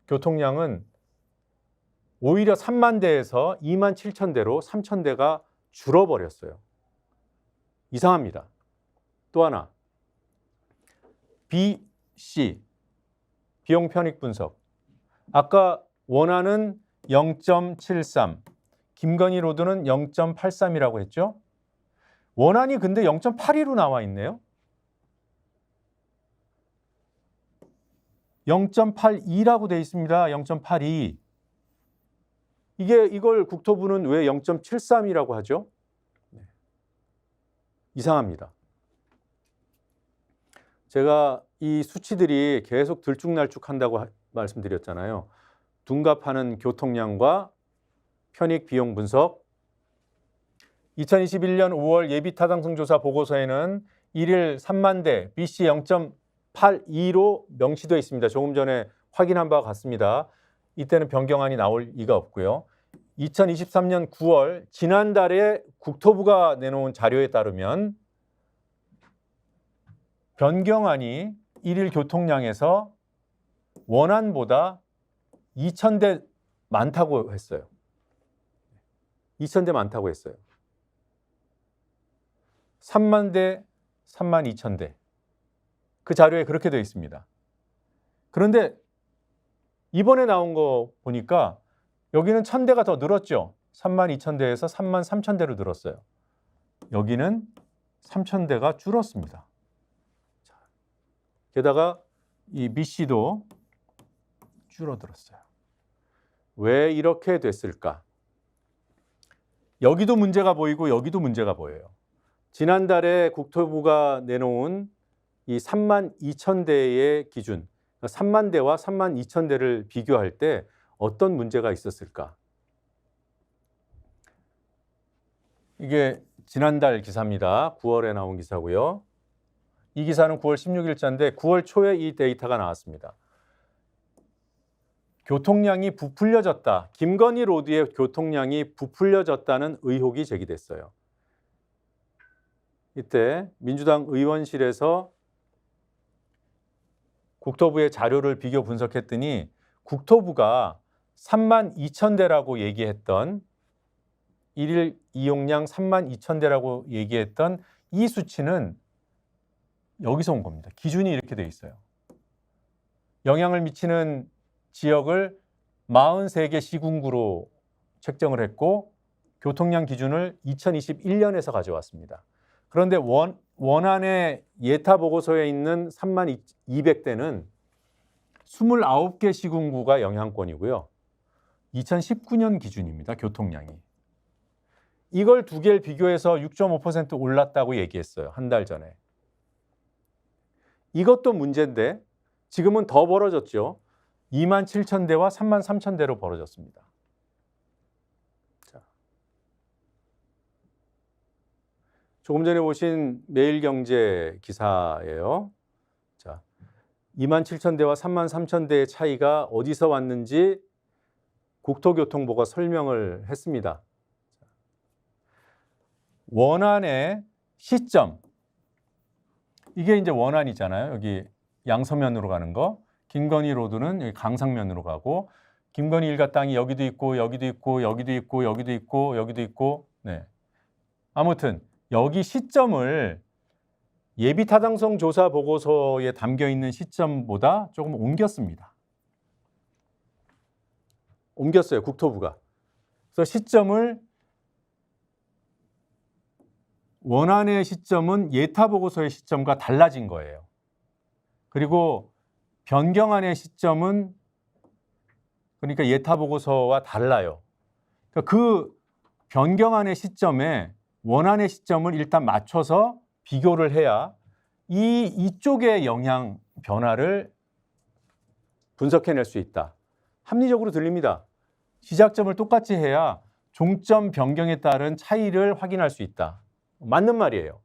교통량은 오히려 3만 대에서 27,000대로 3,000대가 줄어버렸어요. 이상합니다. 또 하나, B, C, 비용 편익 분석. 아까 원안은 0.73, 김건희 로드는 0.83이라고 했죠? 원안이 근데 0.82로 나와 있네요. 0.82라고 돼 있습니다. 0.82. 이걸 국토부는 왜 0.73이라고 하죠? 이상합니다. 제가 이 수치들이 계속 들쭉날쭉한다고 말씀드렸잖아요. 둔갑하는 교통량과 편익 비용 분석. 2021년 5월 예비타당성 조사 보고서에는 1일 3만 대, BC 0.82로 명시되어 있습니다. 조금 전에 확인한 바와 같습니다. 이때는 변경안이 나올 리가 없고요. 2023년 9월 지난달에 국토부가 내놓은 자료에 따르면 변경안이 1일 교통량에서 원안보다 2,000대 많다고 했어요. 2,000대 많다고 했어요. 3만 대, 3만 2천 대. 그 자료에 그렇게 되어 있습니다. 그런데 이번에 나온 거 보니까 여기는 1,000대가 더 늘었죠. 3만 2천 대에서 3만 3천 대로 늘었어요. 여기는 3,000대가 줄었습니다. 게다가 이 BC도 줄어들었어요. 왜 이렇게 됐을까? 여기도 문제가 보이고 여기도 문제가 보여요. 지난달에 국토부가 내놓은 이 3만 2천 대의 기준, 3만 대와 3만 2천 대를 비교할 때 어떤 문제가 있었을까? 이게 지난달 기사입니다. 9월에 나온 기사고요. 이 기사는 9월 16일자인데 9월 초에 이 데이터가 나왔습니다. 교통량이 부풀려졌다. 김건희 로드의 교통량이 부풀려졌다는 의혹이 제기됐어요. 이때 민주당 의원실에서 국토부의 자료를 비교 분석했더니 국토부가 3만 2천 대라고 얘기했던 1일 이용량 3만 2천 대라고 얘기했던 이 수치는 여기서 온 겁니다. 기준이 이렇게 돼 있어요. 영향을 미치는 지역을 43개 시군구로 책정을 했고 교통량 기준을 2021년에서 가져왔습니다. 그런데 원안의 예타 보고서에 있는 3만 200대는 29개 시군구가 영향권이고요. 2019년 기준입니다. 교통량이. 이걸 두 개를 비교해서 6.5% 올랐다고 얘기했어요. 한 달 전에. 이것도 문제인데 지금은 더 벌어졌죠. 2만 7천 대와 3만 3천 대로 벌어졌습니다. 자. 조금 전에 보신 매일경제 기사예요. 자, 2만 7천 대와 3만 3천 대의 차이가 어디서 왔는지 국토교통부가 설명을 했습니다. 원안의 시점. 이게 이제 원안이잖아요. 여기 양서면으로 가는 거. 김건희 로드는 여기 강상면으로 가고 김건희 일가 땅이 여기도 있고 여기도 있고 여기도 있고 여기도 있고 여기도 있고 네. 아무튼 여기 시점을 예비타당성 조사 보고서에 담겨 있는 시점보다 조금 옮겼습니다. 옮겼어요. 국토부가. 그래서 시점을 원안의 시점은 예타 보고서의 시점과 달라진 거예요. 그리고 변경안의 시점은 그러니까 예타 보고서와 달라요. 그러니까 그 변경안의 시점에 원안의 시점을 일단 맞춰서 비교를 해야 이쪽의 영향 변화를 분석해낼 수 있다. 합리적으로 들립니다. 시작점을 똑같이 해야 종점 변경에 따른 차이를 확인할 수 있다. 맞는 말이에요.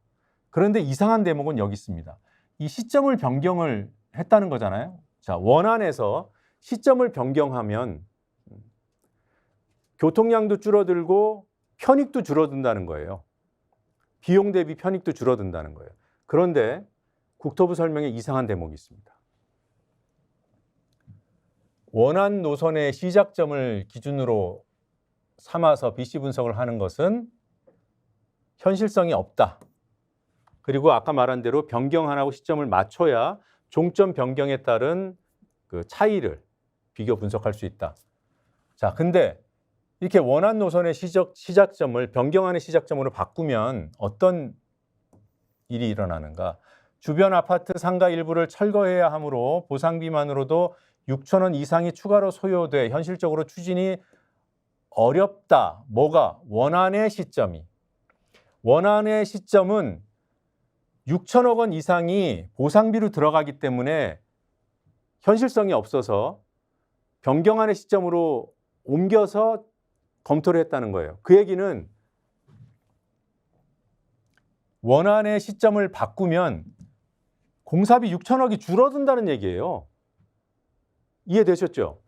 그런데 이상한 대목은 여기 있습니다. 이 시점을 변경을 했다는 거잖아요. 자, 원안에서 시점을 변경하면 교통량도 줄어들고 편익도 줄어든다는 거예요. 비용 대비 편익도 줄어든다는 거예요. 그런데 국토부 설명에 이상한 대목이 있습니다. 원안 노선의 시작점을 기준으로 삼아서 BC 분석을 하는 것은 현실성이 없다. 그리고 아까 말한 대로 변경안하고 시점을 맞춰야 종점 변경에 따른 그 차이를 비교 분석할 수 있다. 자, 근데 이렇게 원안 노선의 시작점을 변경안의 시작점으로 바꾸면 어떤 일이 일어나는가? 주변 아파트 상가 일부를 철거해야 하므로 보상비만으로도 6천 원 이상이 추가로 소요돼 현실적으로 추진이 어렵다. 뭐가? 원안의 시점이. 원안의 시점은 6천억 원 이상이 보상비로 들어가기 때문에 현실성이 없어서 변경안의 시점으로 옮겨서 검토를 했다는 거예요. 그 얘기는 원안의 시점을 바꾸면 공사비 6천억이 줄어든다는 얘기예요. 이해되셨죠?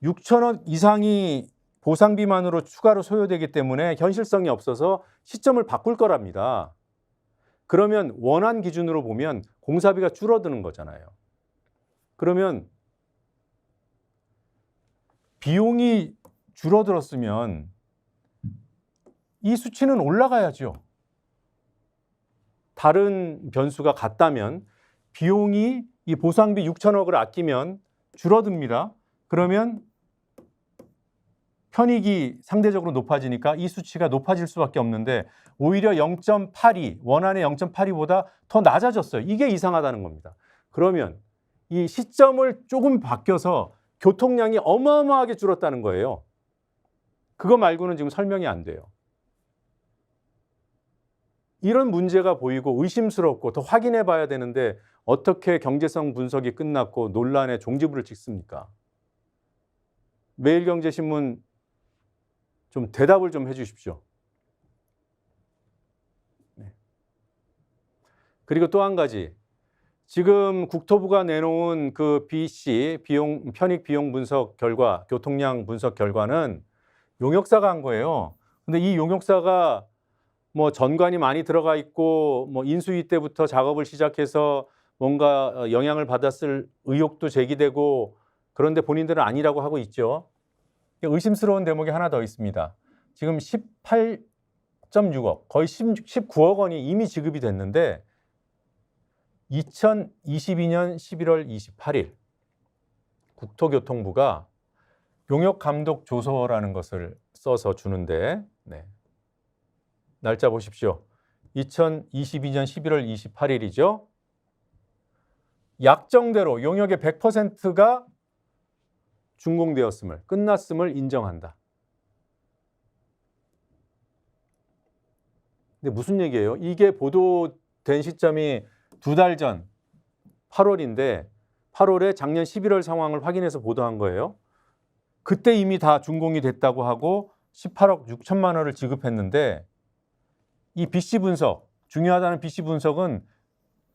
6천억 이상이 보상비만으로 추가로 소요되기 때문에 현실성이 없어서 시점을 바꿀 거랍니다. 그러면 원안 기준으로 보면 공사비가 줄어드는 거잖아요. 그러면 비용이 줄어들었으면 이 수치는 올라가야죠. 다른 변수가 같다면 비용이 이 보상비 6천억을 아끼면 줄어듭니다. 그러면 편익이 상대적으로 높아지니까 이 수치가 높아질 수밖에 없는데 오히려 0.82, 원안의 0.82보다 더 낮아졌어요. 이게 이상하다는 겁니다. 그러면 이 시점을 조금 바뀌어서 교통량이 어마어마하게 줄었다는 거예요. 그거 말고는 지금 설명이 안 돼요. 이런 문제가 보이고 의심스럽고 더 확인해 봐야 되는데 어떻게 경제성 분석이 끝났고 논란의 종지부를 찍습니까? 매일경제신문 좀 대답을 좀 해 주십시오. 네. 그리고 또 한 가지. 지금 국토부가 내놓은 그 BC 편익 비용 분석 결과, 교통량 분석 결과는 용역사가 한 거예요. 근데 이 용역사가 뭐 전관이 많이 들어가 있고 뭐 인수위 때부터 작업을 시작해서 뭔가 영향을 받았을 의혹도 제기되고 그런데 본인들은 아니라고 하고 있죠. 의심스러운 대목이 하나 더 있습니다. 지금 18.6억, 거의 19억 원이 이미 지급이 됐는데 2022년 11월 28일 국토교통부가 용역감독조서라는 것을 써서 주는데 네. 날짜 보십시오. 2022년 11월 28일이죠. 약정대로 용역의 100%가 준공되었음을, 끝났음을 인정한다. 근데 무슨 얘기예요? 이게 보도된 시점이 2달 전 8월인데 8월에 작년 11월 상황을 확인해서 보도한 거예요. 그때 이미 다 준공이 됐다고 하고 18억 6천만 원을 지급했는데 이 BC 분석, 중요하다는 BC 분석은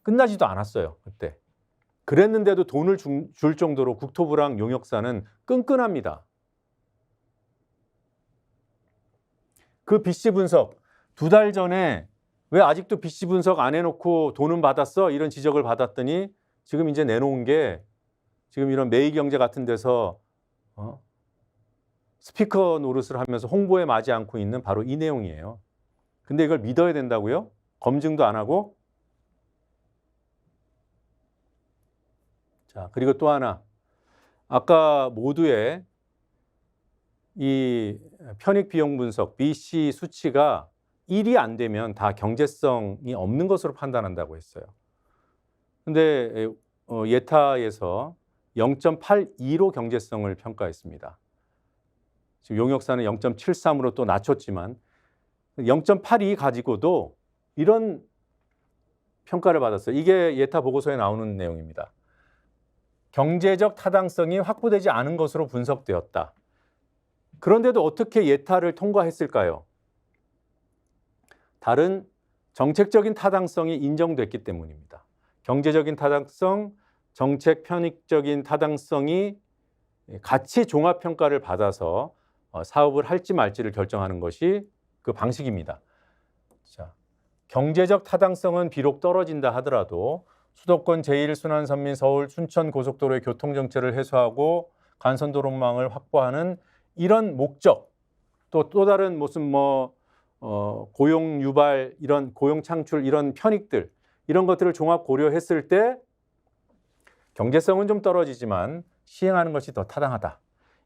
끝나지도 않았어요. 그때. 그랬는데도 돈을 줄 정도로 국토부랑 용역사는 끈끈합니다. 그 BC 분석 2달 전에 왜 아직도 BC 분석 안 해놓고 돈은 받았어? 이런 지적을 받았더니 지금 이제 내놓은 게 지금 이런 매일경제 같은 데서 스피커 노릇을 하면서 홍보에 마지 않고 있는 바로 이 내용이에요. 근데 이걸 믿어야 된다고요? 검증도 안 하고? 자, 그리고 또 하나. 아까 모두의 이 편익 비용 분석, BC 수치가 1이 안 되면 다 경제성이 없는 것으로 판단한다고 했어요. 근데 예타에서 0.82로 경제성을 평가했습니다. 지금 용역사는 0.73으로 또 낮췄지만 0.82 가지고도 이런 평가를 받았어요. 이게 예타 보고서에 나오는 내용입니다. 경제적 타당성이 확보되지 않은 것으로 분석되었다. 그런데도 어떻게 예타를 통과했을까요? 다른 정책적인 타당성이 인정됐기 때문입니다. 경제적인 타당성, 정책 편익적인 타당성이 같이 종합평가를 받아서 사업을 할지 말지를 결정하는 것이 그 방식입니다. 자, 경제적 타당성은 비록 떨어진다 하더라도 수도권 제1순환선민 서울 춘천 고속도로의 교통정체를 해소하고 간선도로망을 확보하는 이런 목적, 또 다른 무슨 고용 유발, 이런 고용 창출, 이런 편익들, 이런 것들을 종합 고려했을 때 경제성은 좀 떨어지지만 시행하는 것이 더 타당하다.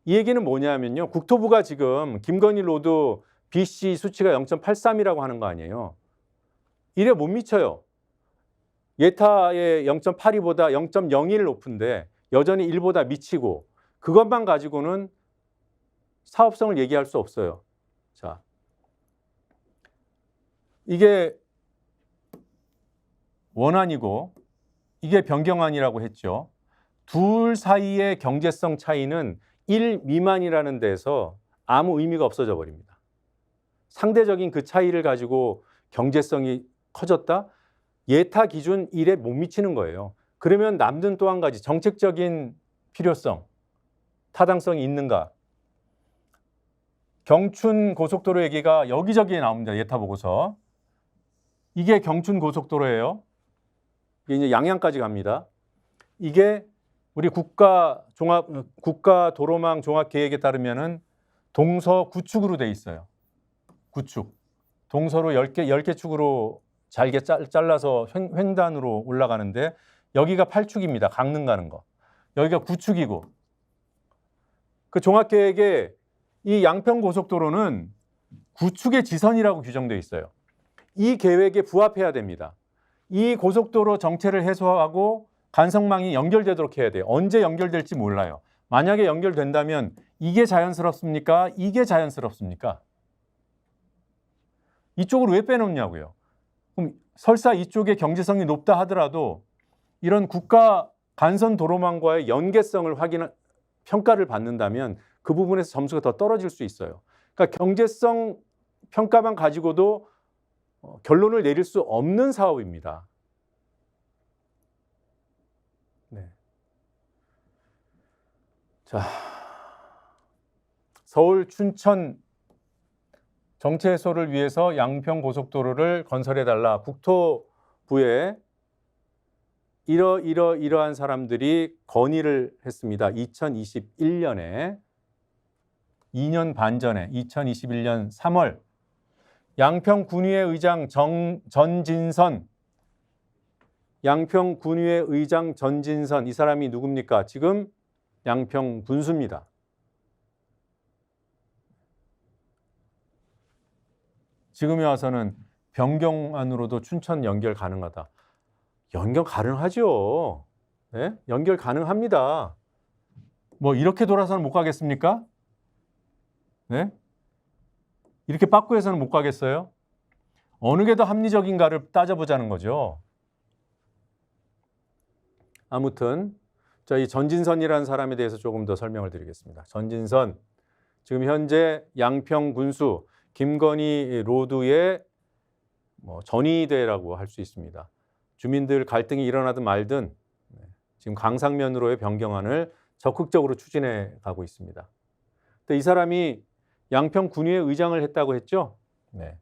이 얘기는 뭐냐면요. 국토부가 지금 김건희 로드 BC 수치가 0.83이라고 하는 거 아니에요. 이래 못 미쳐요. 예타의 0.82보다 0.01 높은데 여전히 1보다 미치고 그것만 가지고는 사업성을 얘기할 수 없어요. 자, 이게 원안이고 이게 변경안이라고 했죠. 둘 사이의 경제성 차이는 1 미만이라는 데서 아무 의미가 없어져 버립니다. 상대적인 그 차이를 가지고 경제성이 커졌다? 예타 기준 1에 못 미치는 거예요. 그러면 남는 또 한 가지 정책적인 필요성, 타당성이 있는가? 경춘 고속도로 얘기가 여기저기에 나옵니다. 예타 보고서. 이게 경춘 고속도로예요. 이게 이제 양양까지 갑니다. 이게 우리 국가 도로망 종합 계획에 따르면은 동서 9축으로 돼 있어요. 9축. 동서로 10개 축으로 잘게 잘라서 횡단으로 올라가는데 여기가 8축입니다. 강릉 가는 거. 여기가 9축이고. 그 종합 계획에 이 양평 고속도로는 9축의 지선이라고 규정되어 있어요. 이 계획에 부합해야 됩니다. 이 고속도로 정체를 해소하고 간선망이 연결되도록 해야 돼요. 언제 연결될지 몰라요. 만약에 연결된다면 이게 자연스럽습니까? 이게 자연스럽습니까? 이쪽으로 왜 빼놓냐고요. 그럼 설사 이쪽에 경제성이 높다 하더라도 이런 국가 간선 도로망과의 연계성을 평가를 받는다면 그 부분에서 점수가 더 떨어질 수 있어요. 그러니까 경제성 평가만 가지고도 결론을 내릴 수 없는 사업입니다. 네. 자, 서울 춘천 정체 해소를 위해서 양평 고속도로를 건설해달라. 국토부에 이러한 사람들이 건의를 했습니다. 2021년에 2년 반 전에 2021년 3월 양평 군의회 의장 전진선 양평 군의회 의장 전진선 이 사람이 누굽니까? 지금 양평 군수입니다. 지금에 와서는 변경안으로도 춘천 연결 가능하다. 연결 가능하죠. 네? 연결 가능합니다. 뭐 이렇게 돌아서는 못 가겠습니까? 네? 이렇게 빠꾸해서는 못 가겠어요? 어느 게 더 합리적인가를 따져보자는 거죠. 아무튼 이 전진선이라는 사람에 대해서 조금 더 설명을 드리겠습니다. 전진선, 지금 현재 양평 군수 김건희 로드의 전위대라고 할 수 있습니다. 주민들 갈등이 일어나든 말든 지금 강상면으로의 변경안을 적극적으로 추진해 가고 있습니다. 근데 이 사람이 양평 군의회 의장을 했다고 했죠? 네.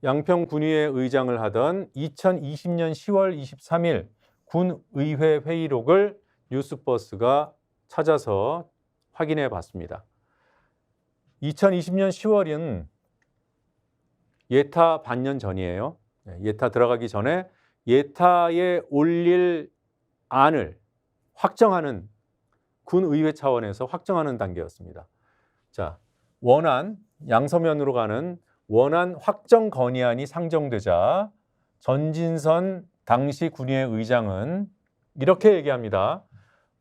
양평 군의회 의장을 하던 2020년 10월 23일 군의회 회의록을 뉴스버스가 찾아서 확인해 봤습니다. 2020년 10월은 예타 반년 전이에요. 예타 들어가기 전에 예타에 올릴 안을 확정하는 군의회 차원에서 확정하는 단계였습니다. 자, 원안, 양서면으로 가는 원안 확정 건의안이 상정되자 전진선 당시 군의회 의장은 이렇게 얘기합니다.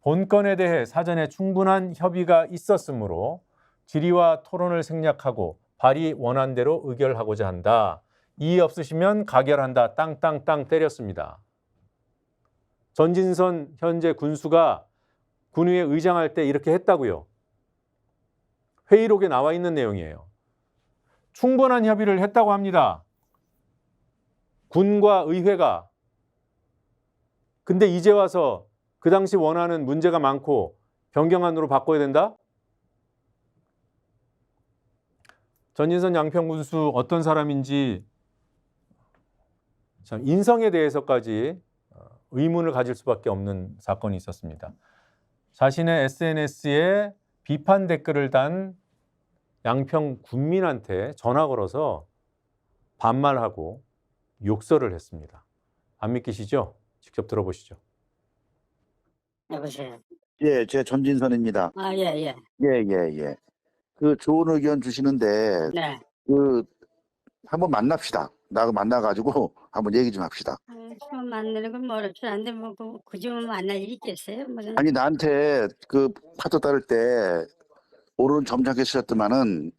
본건에 대해 사전에 충분한 협의가 있었으므로 질의와 토론을 생략하고 발의 원안대로 의결하고자 한다. 이의 없으시면 가결한다. 땅땅땅 때렸습니다. 전진선 현재 군수가 군의회 의장할 때 이렇게 했다고요. 회의록에 나와 있는 내용이에요. 충분한 협의를 했다고 합니다. 군과 의회가. 근데 이제 와서 그 당시 원하는 문제가 많고 변경안으로 바꿔야 된다? 전진선 양평군수 어떤 사람인지 참 인성에 대해서까지 의문을 가질 수밖에 없는 사건이 있었습니다. 자신의 SNS에 비판 댓글을 단 양평 군민한테 전화 걸어서 반말하고 욕설을 했습니다. 안 믿기시죠? 직접 들어보시죠. 여보세요. 예, 제 전진선입니다. 아, 예, 예. 예. 그 좋은 의견 주시는데 네. 그 한번 만납시다. 나하고 만나가지고 한번 얘기 좀 합시다. 처음 만나는 건 뭐 어렵지 않은데 뭐 그쯤은 만날 일이 있겠어요? 무슨 아니 나한테 그 파도 따를 때 옳은 점잖게 쓰셨더만은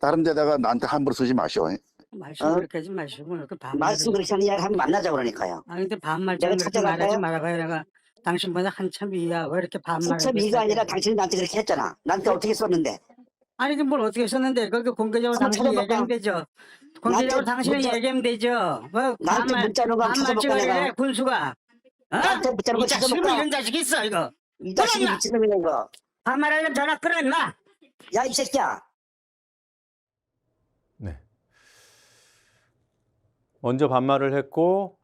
다른 데다가 나한테 함부로 쓰지 마시오. 말씀 어? 그렇게 하지 마시고 이렇게 반말. 말씀 그렇게 하는 이야기 한번 만나자 그러니까요. 아 근데 반말 내가 좀 이렇게 찾아갈까요? 말하지 말아봐요. 내가 당신보다 한참 위야. 왜 이렇게 반말을? 수첩 이가 아니라 당신이 나한테 그렇게 했잖아. 나한테 어떻게 썼는데? 아니 그뭘 어떻게 썼는데 그렇게 공개적으로 한번 당신이 찾아볼까? 얘기하면 되죠. 공개적으로 나한테 당신이 문자- 얘기하면 되죠. 뭐 나한테 문자 놓은 거 한번 반말 찾아볼까, 찍어야 내가? 돼 군수가. 어? 나한테 문자 놓은 거 이 자식이 찾아볼까? 이런 자식 있어 이거. 이 자식이 끊었나? 미친놈이네 이거. 반말하려면 전화 끊어 임마. 야 이 새끼야. 네. 먼저 반말을 했고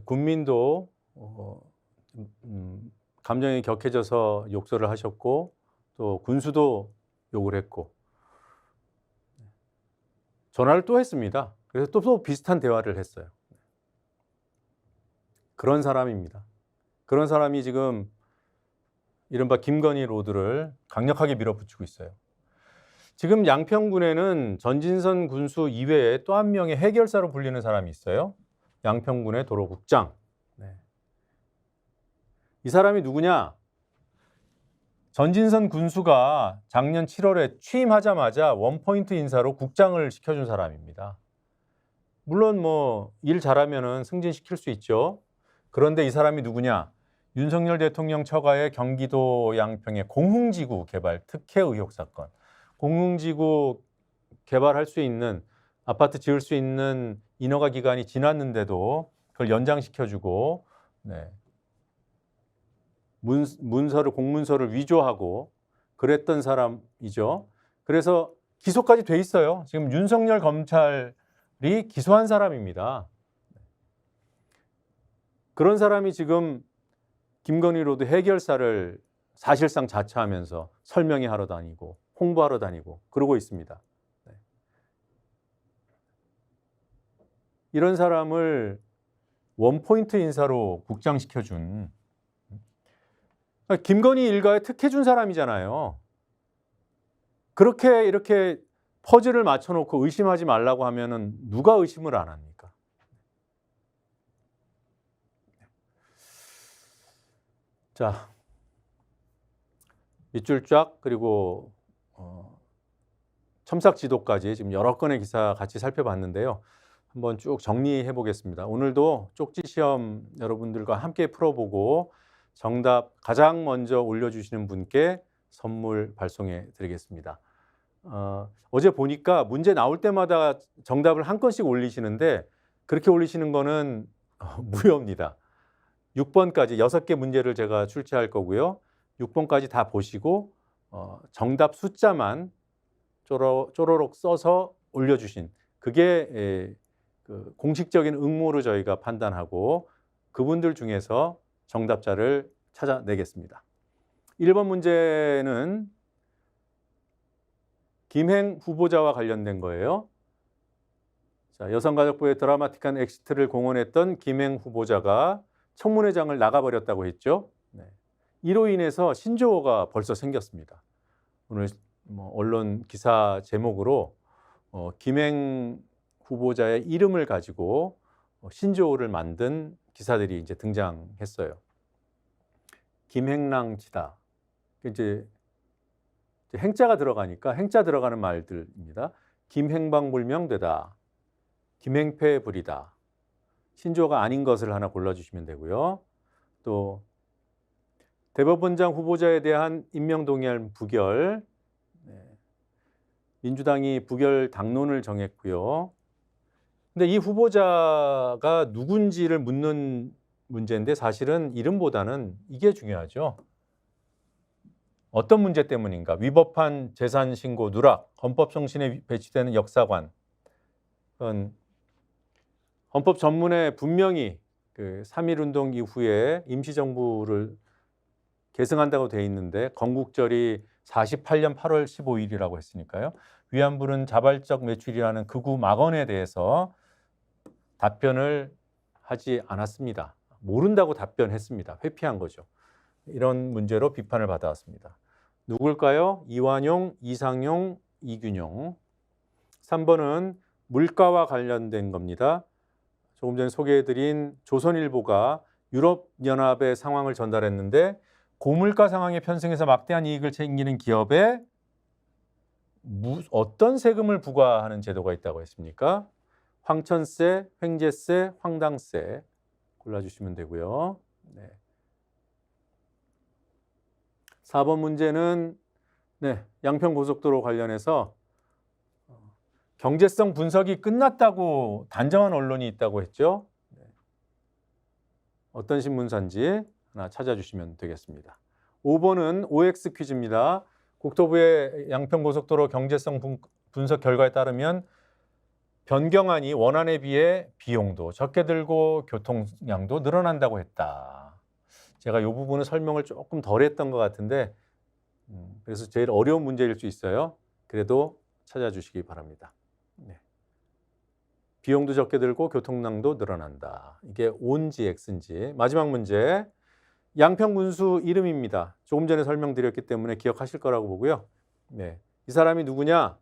군민도 감정이 격해져서 욕설을 하셨고 또 군수도 욕을 했고 전화를 또 했습니다. 그래서 또 비슷한 대화를 했어요. 그런 사람입니다. 그런 사람이 지금 이른바 김건희 로드를 강력하게 밀어붙이고 있어요. 지금 양평군에는 전진선 군수 이외에 또 한 명의 해결사로 불리는 사람이 있어요. 양평군의 도로국장. 네. 이 사람이 누구냐? 전진선 군수가 작년 7월에 취임하자마자 원포인트 인사로 국장을 시켜준 사람입니다. 물론 뭐 일 잘하면은 승진시킬 수 있죠. 그런데 이 사람이 누구냐? 윤석열 대통령 처가의 경기도 양평의 공흥지구 개발 특혜 의혹 사건. 공흥지구 개발할 수 있는 아파트 지을 수 있는 인허가 기간이 지났는데도 그걸 연장시켜주고 문서를 공문서를 위조하고 그랬던 사람이죠. 그래서 기소까지 돼 있어요. 지금 윤석열 검찰이 기소한 사람입니다. 그런 사람이 지금 김건희 로드 해결사를 사실상 자처하면서 설명회 하러 다니고 홍보하러 다니고 그러고 있습니다. 이런 사람을 원포인트 인사로 국장시켜준 김건희 일가에 특혜준 사람이잖아요. 그렇게 이렇게 퍼즐을 맞춰놓고 의심하지 말라고 하면은 누가 의심을 안 합니까? 자, 밑줄 쫙 그리고 첨삭 지도까지 지금 여러 건의 기사 같이 살펴봤는데요. 한번 쭉 정리해 보겠습니다. 오늘도 쪽지 시험 여러분들과 함께 풀어보고 정답 가장 먼저 올려주시는 분께 선물 발송해 드리겠습니다. 어제 보니까 문제 나올 때마다 정답을 한 건씩 올리시는데 그렇게 올리시는 거는 무효입니다. 6번까지 6개 문제를 제가 출제할 거고요. 6번까지 다 보시고 정답 숫자만 쪼로록 써서 올려주신 그게 그 공식적인 응모로 저희가 판단하고 그분들 중에서 정답자를 찾아내겠습니다. 1번 문제는 김행 후보자와 관련된 거예요. 자, 여성가족부의 드라마틱한 엑시트를 공언했던 김행 후보자가 청문회장을 나가버렸다고 했죠. 이로 인해서 신조어가 벌써 생겼습니다. 오늘 언론 기사 제목으로 김행 후보자의 이름을 가지고 신조어를 만든 기사들이 이제 등장했어요. 김행랑치다. 이제 행자가 들어가니까 행자 들어가는 말들입니다. 김행방불명되다. 김행패 불이다. 신조어가 아닌 것을 하나 골라주시면 되고요. 또 대법원장 후보자에 대한 임명동의안 부결. 민주당이 부결 당론을 정했고요. 근데 이 후보자가 누군지를 묻는 문제인데 사실은 이름보다는 이게 중요하죠. 어떤 문제 때문인가? 위법한 재산 신고 누락, 헌법 정신에 배치되는 역사관. 헌법 전문에 분명히 그 3.1운동 이후에 임시정부를 계승한다고 돼 있는데 건국절이 48년 8월 15일이라고 했으니까요. 위안부는 자발적 매출이라는 극우 막언에 대해서 답변을 하지 않았습니다. 모른다고 답변했습니다. 회피한 거죠. 이런 문제로 비판을 받아왔습니다. 누굴까요? 이완용, 이상용, 이균용. 3번은 물가와 관련된 겁니다. 조금 전에 소개해드린 조선일보가 유럽연합의 상황을 전달했는데 고물가 상황에 편승해서 막대한 이익을 챙기는 기업에 어떤 세금을 부과하는 제도가 있다고 했습니까? 황천세, 횡재세, 황당세 골라주시면 되고요. 네. 4번 문제는 양평고속도로 관련해서 경제성 분석이 끝났다고 단정한 언론이 있다고 했죠. 어떤 신문사인지 하나 찾아주시면 되겠습니다. 5번은 OX 퀴즈입니다. 국토부의 양평고속도로 경제성 분석 결과에 따르면 변경안이 원안에 비해 비용도 적게 들고 교통량도 늘어난다고 했다. 제가 이 부분은 설명을 조금 덜 했던 것 같은데 그래서 제일 어려운 문제일 수 있어요. 그래도 찾아주시기 바랍니다. 네. 비용도 적게 들고 교통량도 늘어난다. 이게 On지 X인지. 마지막 문제. 양평군수 이름입니다. 조금 전에 설명드렸기 때문에 기억하실 거라고 보고요. 네. 이 사람이 누구냐?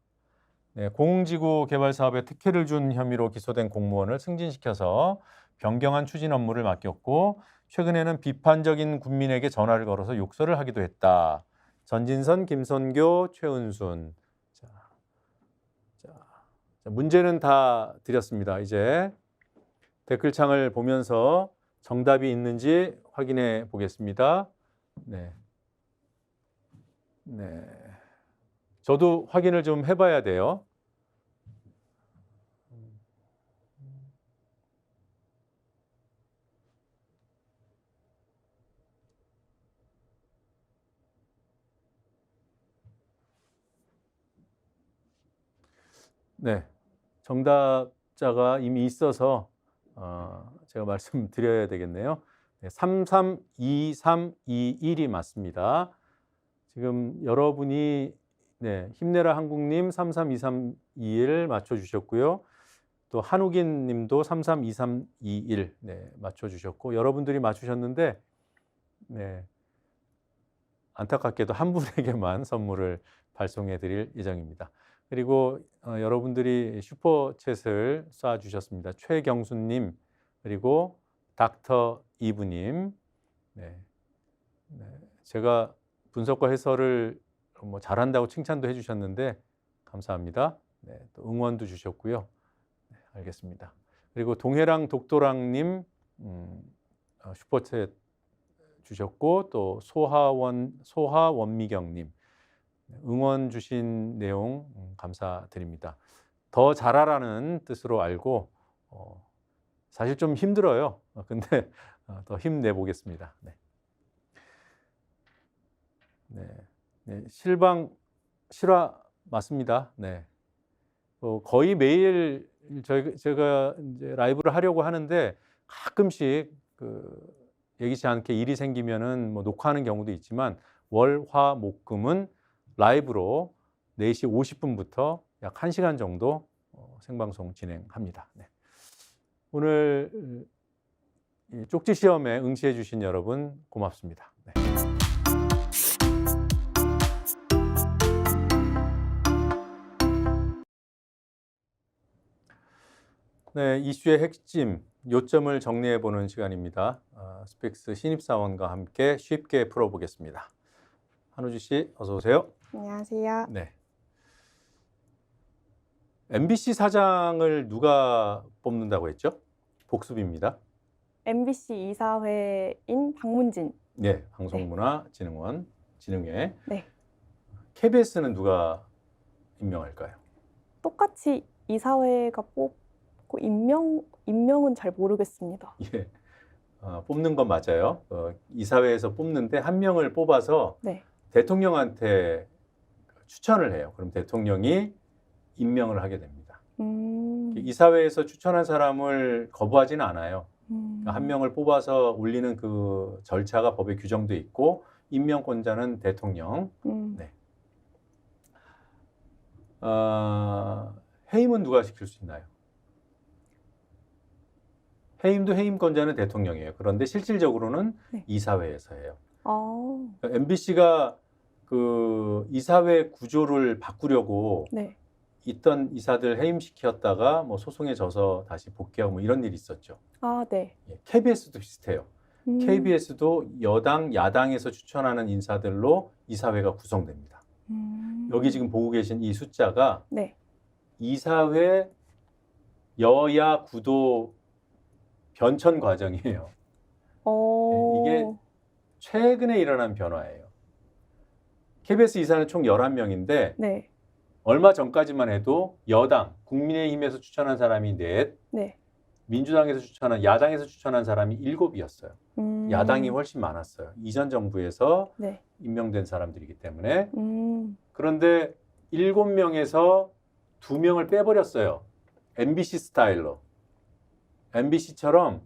네. 공흥지구 개발 사업에 특혜를 준 혐의로 기소된 공무원을 승진시켜서 변경한 추진 업무를 맡겼고 최근에는 비판적인 군민에게 전화를 걸어서 욕설을 하기도 했다. 전진선, 김선교, 최은순. 자, 문제는 다 드렸습니다. 이제 댓글창을 보면서 정답이 있는지 확인해 보겠습니다. 네. 저도 확인을 좀 해봐야 돼요. 네. 정답자가 이미 있어서 제가 말씀드려야 되겠네요. 332321이 맞습니다. 지금 여러분이 힘내라 한국님 332321 맞춰주셨고요. 또 한욱인 님도 332321 맞춰주셨고 여러분들이 맞추셨는데 안타깝게도 한 분에게만 선물을 발송해 드릴 예정입니다. 그리고 여러분들이 슈퍼챗을 쏴주셨습니다. 최경수님 그리고 닥터 이브님. 제가 분석과 해설을 뭐 잘한다고 칭찬도 해주셨는데 감사합니다. 또 응원도 주셨고요. 알겠습니다. 그리고 동해랑 독도랑님 슈퍼챗 주셨고 또 소하원미경님 응원 주신 내용 감사드립니다. 더 잘하라는 뜻으로 알고 사실 좀 힘들어요. 근데 더 힘내 보겠습니다. 실방 실화 맞습니다. 거의 매일 제가 이제 라이브를 하려고 하는데 가끔씩 예기치 않게 일이 생기면은 뭐 녹화하는 경우도 있지만 월, 화, 목, 금은 라이브로 4시 50분부터 약 1시간 정도 생방송 진행합니다. 오늘 이 쪽지 시험에 응시해 주신 여러분 고맙습니다. 이슈의 핵심, 요점을 정리해 보는 시간입니다. 스펙스 신입사원과 함께 쉽게 풀어보겠습니다. 한우주 씨, 어서 오세요. 안녕하세요. MBC 사장을 누가 뽑는다고 했죠? 복습입니다. MBC 이사회인 박문진. 네, 방송문화진흥원 진흥회. 네. KBS는 누가 임명할까요? 똑같이 이사회가 뽑고 임명은 잘 모르겠습니다. 예, 뽑는 건 맞아요. 이사회에서 뽑는데 한 명을 뽑아서 네. 대통령한테 추천을 해요. 그럼 대통령이 임명을 하게 됩니다. 이사회에서 추천한 사람을 거부하지는 않아요. 한 명을 뽑아서 올리는 그 절차가 법에 규정돼 있고 임명권자는 대통령. 네. 해임은 누가 시킬 수 있나요? 해임도 해임권자는 대통령이에요. 그런데 실질적으로는 네. 이사회에서 해요. 아, MBC가 그 이사회 구조를 바꾸려고 네. 있던 이사들 해임시켰다가 뭐 소송에 져서 다시 복귀하고 뭐 이런 일이 있었죠. 아, 네. KBS도 비슷해요. 음. KBS도 여당, 야당에서 추천하는 인사들로 이사회가 구성됩니다. 여기 지금 보고 계신 이 숫자가 네. 이사회 여야 구도 변천 과정이에요. 이게 최근에 일어난 변화예요. KBS 이사는 총 11명인데 네. 얼마 전까지만 해도 여당, 국민의힘에서 추천한 사람이 4, 네. 민주당에서 추천한, 야당에서 추천한 사람이 7이었어요. 야당이 훨씬 많았어요. 이전 정부에서 네. 임명된 사람들이기 때문에. 그런데 7명에서 2명을 빼버렸어요. MBC 스타일로. MBC처럼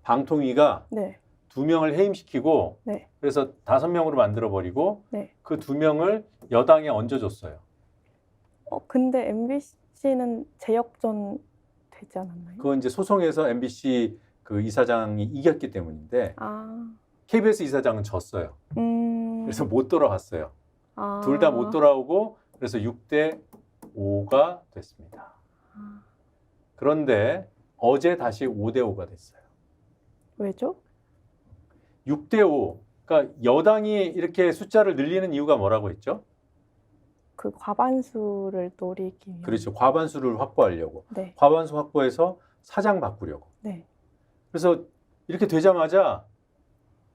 방통위가 네. 2명을 해임시키고 네. 그래서 5명으로 만들어버리고 네. 그 2명을 여당에 얹어줬어요. 근데 MBC는 재역전 되지 않았나요? 그건 이제 소송에서 MBC 그 이사장이 이겼기 때문인데 아. KBS 이사장은 졌어요. 그래서 못 돌아갔어요. 아. 둘 다 못 돌아오고 그래서 6대 5가 됐습니다. 그런데 어제 다시 5대 5가 됐어요. 왜죠? 6대 5. 그러니까 여당이 이렇게 숫자를 늘리는 이유가 뭐라고 했죠? 그 과반수를 노리기 위한. 그렇죠. 과반수를 확보하려고. 네. 과반수 확보해서 사장 바꾸려고. 네. 그래서 이렇게 되자마자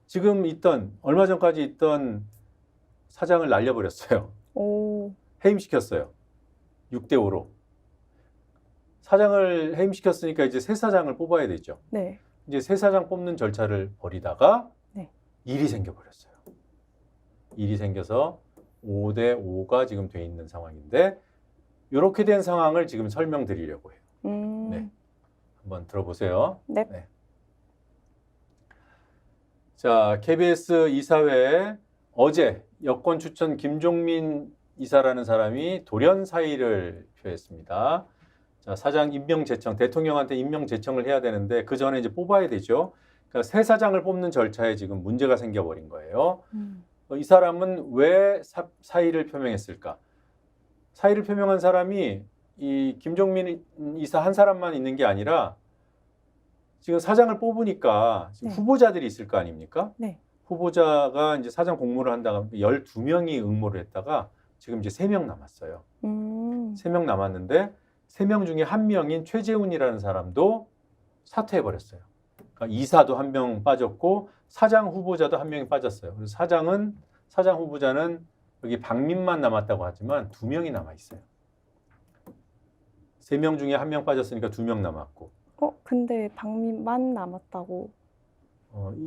지금 있던 얼마 전까지 있던 사장을 날려버렸어요. 오. 해임시켰어요. 6대 5로. 사장을 해임시켰으니까 이제 새 사장을 뽑아야 되죠. 네. 이제 새 사장 뽑는 절차를 벌이다가 네. 일이 생겨버렸어요. 일이 생겨서 5대 5가 지금 돼 있는 상황인데 이렇게 된 상황을 지금 설명드리려고 해요. 네. 한번 들어보세요. 네. 자, KBS 이사회에 어제 여권 추천 김종민 이사라는 사람이 돌연 사의를 표했습니다. 자, 사장 임명 제청, 대통령한테 임명 제청을 해야 되는데 그 전에 이제 뽑아야 되죠. 그러니까 새 사장을 뽑는 절차에 지금 문제가 생겨버린 거예요. 이 사람은 왜 사의를 표명했을까? 사의를 표명한 사람이 이 김종민 이사 한 사람만 있는 게 아니라 지금 사장을 뽑으니까 지금 네. 후보자들이 있을 거 아닙니까? 네. 후보자가 이제 사장 공모를 한다가 12명이 응모를 했다가 지금 이제 3명 남았어요. 3명 남았는데 3명 중에 1명인 최재훈이라는 사람도 사퇴해버렸어요. 그러니까 이사도 1명 빠졌고 사장 후보자도 1명이 빠졌어요. 그래서 사장 후보자는 여기 박민만 남았다고 하지만 2명이 남아있어요. 3명 중에 1명 빠졌으니까 2명 남았고. 근데 박민만 남았다고.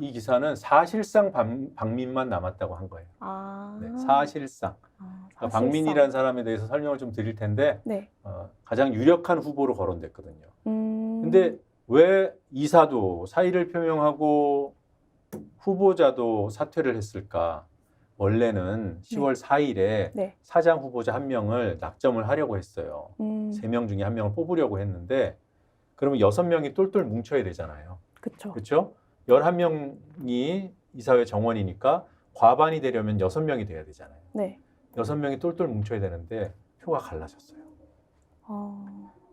이 기사는 사실상 박민만 남았다고 한 거예요. 아. 네, 사실상. 그러니까 박민이라는 사람에 대해서 설명을 좀 드릴 텐데 네. 가장 유력한 후보로 거론됐거든요. 음. 근데 왜 이사도 사의를 표명하고 후보자도 사퇴를 했을까? 원래는 10월 4일에 네. 사장 후보자 1명을 낙점을 하려고 했어요. 3명 중에 1명을 뽑으려고 했는데 그러면 6명이 똘똘 뭉쳐야 되잖아요. 그쵸. 그렇죠? 11명이 이사회 정원이니까 과반이 되려면 6명이 돼야 되잖아요. 네. 6명이 똘똘 뭉쳐야 되는데 표가 갈라졌어요.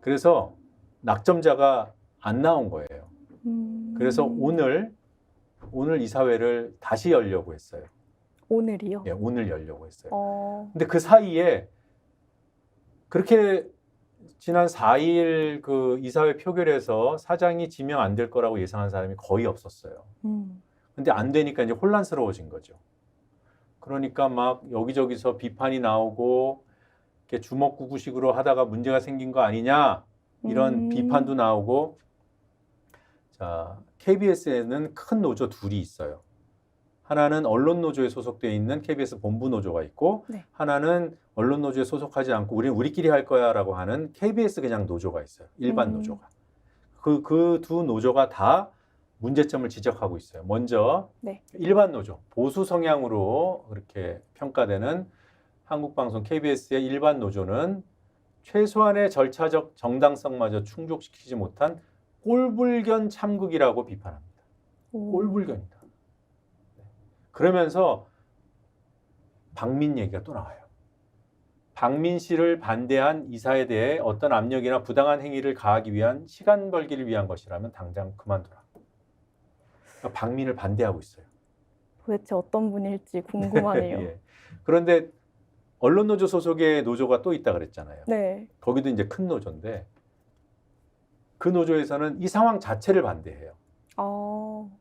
그래서 그래서 낙점자가 안 나온 거예요. 그래서 오늘 이사회를 다시 열려고 했어요. 오늘이요? 예, 오늘 열려고 했어요. 근데 그 사이에 그렇게 지난 4일 그 이사회 표결에서 사장이 지명 안 될 거라고 예상한 사람이 거의 없었어요. 근데 안 되니까 이제 혼란스러워진 거죠. 그러니까 막 여기저기서 비판이 나오고 이렇게 주먹구구식으로 하다가 문제가 생긴 거 아니냐 이런 비판도 나오고. 자, KBS에는 큰 노조 둘이 있어요. 하나는 언론노조에 소속되어 있는 KBS 본부 노조가 있고, 네. 하나는 언론노조에 소속하지 않고 우리는 우리끼리 할 거야라고 하는 KBS 그냥 노조가 있어요. 일반 노조가. 그 두 노조가 다 문제점을 지적하고 있어요. 먼저 네. 일반 노조, 보수 성향으로 그렇게 평가되는 한국방송 KBS의 일반 노조는 최소한의 절차적 정당성마저 충족시키지 못한 꼴불견 참극이라고 비판합니다. 꼴불견이다. 그러면서 박민 얘기가 또 나와요. 박민 씨를 반대한 이사에 대해 어떤 압력이나 부당한 행위를 가하기 위한 시간 벌기를 위한 것이라면 당장 그만두라. 그러니까 박민을 반대하고 있어요. 도대체 어떤 분일지 궁금하네요. 예. 그런데 언론노조 소속의 노조가 또 있다 그랬잖아요. 네. 거기도 이제 큰 노조인데 그 노조에서는 이 상황 자체를 반대해요.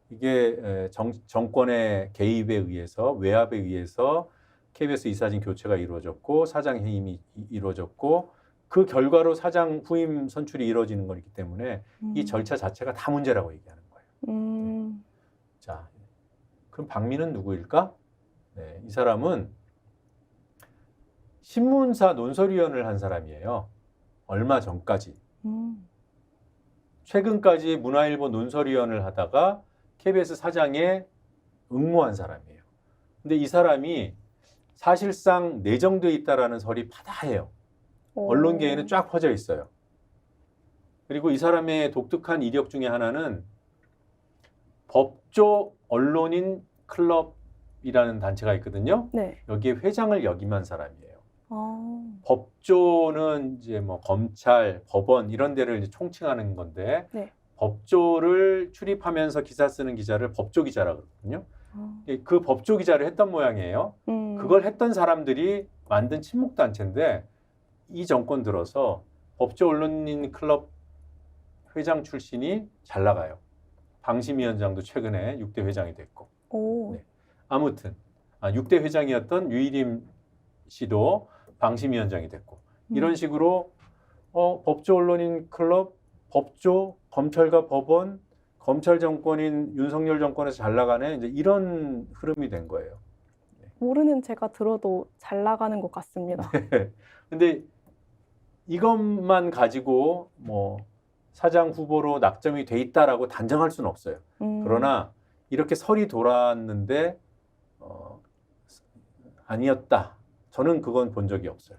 이게 정권의 개입에 의해서, 외압에 의해서 KBS 이사진 교체가 이루어졌고 사장 해임이 이루어졌고 그 결과로 사장 후임 선출이 이루어지는 거기 때문에 이 절차 자체가 다 문제라고 얘기하는 거예요. 자, 그럼 박민은 누구일까? 네, 이 사람은 신문사 논설위원을 한 사람이에요. 얼마 전까지. 최근까지 문화일보 논설위원을 하다가 KBS 사장에 응모한 사람이에요. 근데 이 사람이 사실상 내정돼 있다라는 설이 바다해요. 언론계에는 쫙 퍼져 있어요. 그리고 이 사람의 독특한 이력 중에 하나는 법조 언론인 클럽이라는 단체가 있거든요. 네. 여기에 회장을 역임한 사람이에요. 법조는 이제 뭐 검찰, 법원 이런 데를 이제 총칭하는 건데 네. 법조를 출입하면서 기사 쓰는 기자를 법조 기자라고 그러거든요. 그 법조 기자를 했던 모양이에요. 그걸 했던 사람들이 만든 친목 단체인데 이 정권 들어서 법조 언론인 클럽 회장 출신이 잘 나가요. 방심위원장도 최근에 6대 회장이 됐고. 네. 아무튼 6대 회장이었던 유일임 씨도 방심위원장이 됐고 이런 식으로 법조 언론인 클럽, 법조, 검찰과 법원, 검찰 정권인 윤석열 정권에서 잘 나가네 이제 이런 흐름이 된 거예요. 모르는 제가 들어도 잘 나가는 것 같습니다. 근데 이것만 가지고 뭐 사장 후보로 낙점이 돼 있다라고 단정할 수는 없어요. 그러나 이렇게 설이 돌았는데 아니었다. 저는 그건 본 적이 없어요.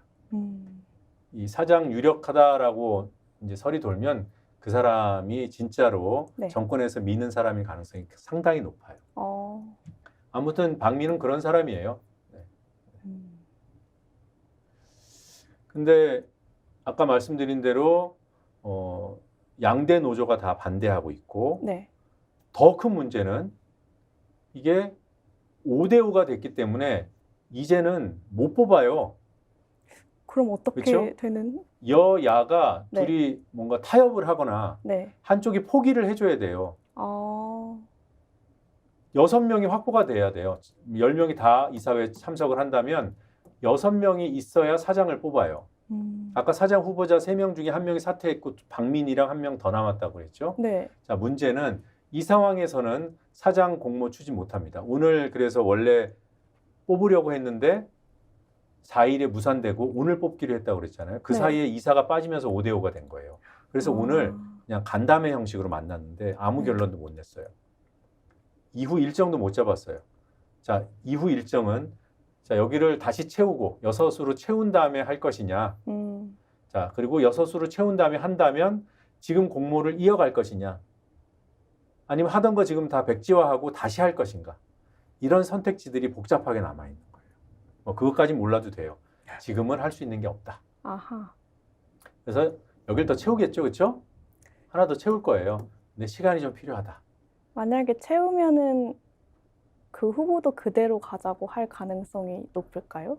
이 사장 유력하다라고 이제 설이 돌면 그 사람이 진짜로 네. 정권에서 미는 사람일 가능성이 상당히 높아요. 아무튼 박민은 그런 사람이에요. 네. 근데 아까 말씀드린 대로 양대 노조가 다 반대하고 있고 네. 더 큰 문제는 이게 5대5가 됐기 때문에 이제는 못 뽑아요. 그럼 어떻게 그렇죠? 되는? 여야가 네. 둘이 뭔가 타협을 하거나 네. 한쪽이 포기를 해줘야 돼요. 6명이 확보가 돼야 돼요. 10명이 다 이사회에 참석을 한다면 6명이 있어야 사장을 뽑아요. 아까 사장 후보자 3명 중에 1명이 사퇴했고 박민이랑 1명 더 남았다고 그랬죠. 네. 자, 문제는 이 상황에서는 사장 공모 추진 못합니다. 오늘 그래서 원래 뽑으려고 했는데 4일에 무산되고 오늘 뽑기로 했다고 그랬잖아요. 그 네. 사이에 이사가 빠지면서 5대5가 된 거예요. 그래서 오늘 그냥 간담회 형식으로 만났는데 아무 결론도 못 냈어요. 이후 일정도 못 잡았어요. 자, 이후 일정은 자, 여기를 다시 채우고 6으로 채운 다음에 할 것이냐. 자, 그리고 6으로 채운 다음에 한다면 지금 공모를 이어갈 것이냐. 아니면 하던 거 지금 다 백지화하고 다시 할 것인가. 이런 선택지들이 복잡하게 남아있는 거예요. 뭐 그것까지 몰라도 돼요. 지금은 할 수 있는 게 없다. 아하. 그래서 여길 더 채우겠죠, 그렇죠? 하나 더 채울 거예요. 근데 시간이 좀 필요하다. 만약에 채우면은 그 후보도 그대로 가자고 할 가능성이 높을까요?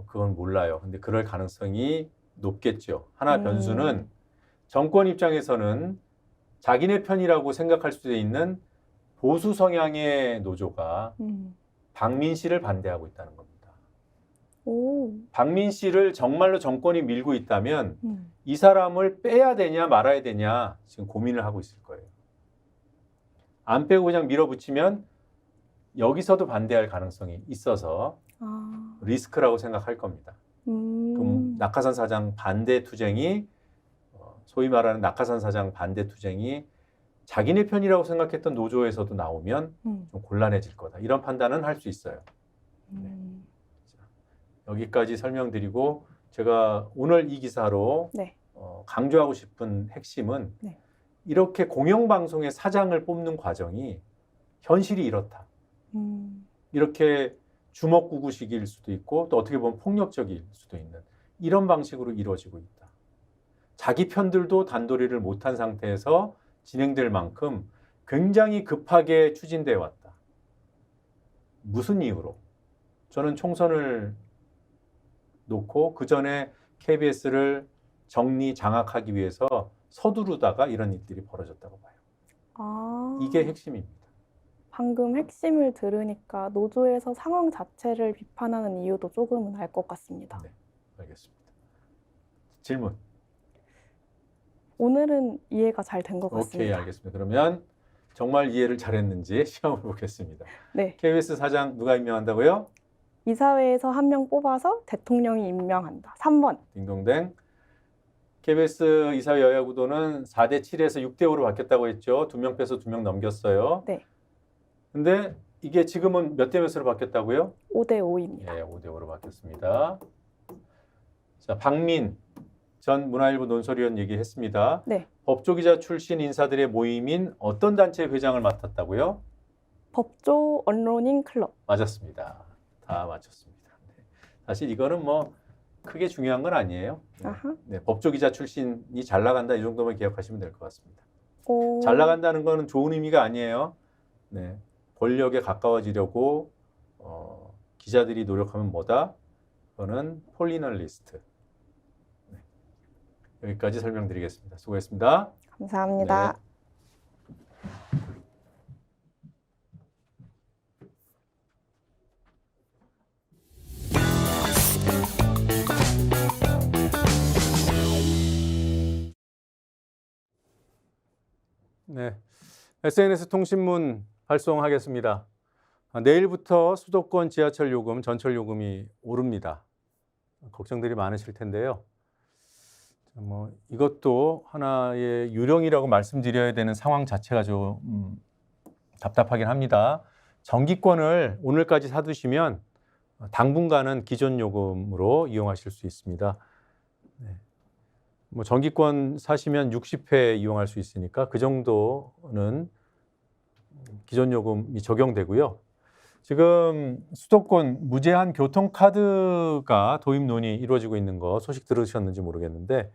그건 몰라요. 근데 그럴 가능성이 높겠죠. 하나 변수는 정권 입장에서는 자기네 편이라고 생각할 수도 있는 보수 성향의 노조가 박민 씨를 반대하고 있다는 겁니다. 오. 박민 씨를 정말로 정권이 밀고 있다면 이 사람을 빼야 되냐 말아야 되냐 지금 고민을 하고 있을 거예요. 안 빼고 그냥 밀어붙이면 여기서도 반대할 가능성이 있어서 아. 리스크라고 생각할 겁니다. 그럼 낙하산 사장 반대 투쟁이 소위 말하는 낙하산 사장 반대 투쟁이 자기네 편이라고 생각했던 노조에서도 나오면 좀 곤란해질 거다. 이런 판단은 할 수 있어요. 네. 여기까지 설명드리고 제가 오늘 이 기사로 네. 강조하고 싶은 핵심은 네. 이렇게 공영방송의 사장을 뽑는 과정이 현실이 이렇다. 이렇게 주먹구구식일 수도 있고 또 어떻게 보면 폭력적일 수도 있는 이런 방식으로 이루어지고 있다. 자기 편들도 단도리를 못한 상태에서 진행될 만큼 굉장히 급하게 추진되어 왔다. 무슨 이유로? 저는 총선을 놓고 그 전에 KBS를 정리 장악하기 위해서 서두르다가 이런 일들이 벌어졌다고 봐요. 아. 이게 핵심입니다. 방금 핵심을 들으니까 노조에서 상황 자체를 비판하는 이유도 조금은 알 것 같습니다. 네, 알겠습니다. 질문. 오늘은 이해가 잘 된 것 같습니다. 오케이, 알겠습니다. 그러면 정말 이해를 잘했는지 시험을 보겠습니다. 네. KBS 사장 누가 임명한다고요? 이사회에서 한 명 뽑아서 대통령이 임명한다. 3번. 딩동댕. KBS 이사회 여야 구도는 4대 7에서 6대 5로 바뀌었다고 했죠. 2명 빼서 2명 넘겼어요. 네. 근데 이게 지금은 몇 대 몇으로 바뀌었다고요? 5대 5입니다. 예, 5대 5로 바뀌었습니다. 자, 박민 전 문화일보 논설위원 얘기했습니다. 네. 법조기자 출신 인사들의 모임인 어떤 단체 회장을 맡았다고요? 법조 언론인 클럽. 맞았습니다. 다 맞췄습니다. 네. 사실 이거는 뭐 크게 중요한 건 아니에요. 네. 아하. 네, 법조기자 출신이 잘 나간다 이 정도만 기억하시면 될 것 같습니다. 오. 잘 나간다는 거는 좋은 의미가 아니에요. 네, 권력에 가까워지려고 기자들이 노력하면 뭐다? 그거는 폴리널리스트. 네. 여기까지 설명드리겠습니다. 수고했습니다. 감사합니다. 네. 네, SNS 통신문 발송하겠습니다. 내일부터 수도권 지하철 요금, 전철 요금이 오릅니다. 걱정들이 많으실 텐데요. 뭐 이것도 하나의 유령이라고 말씀드려야 되는 상황 자체가 좀 답답하긴 합니다. 정기권을 오늘까지 사두시면 당분간은 기존 요금으로 이용하실 수 있습니다. 네. 뭐 정기권 사시면 60회 이용할 수 있으니까 그 정도는 기존 요금이 적용되고요. 지금 수도권 무제한 교통카드가 도입 논의 이루어지고 있는 거 소식 들으셨는지 모르겠는데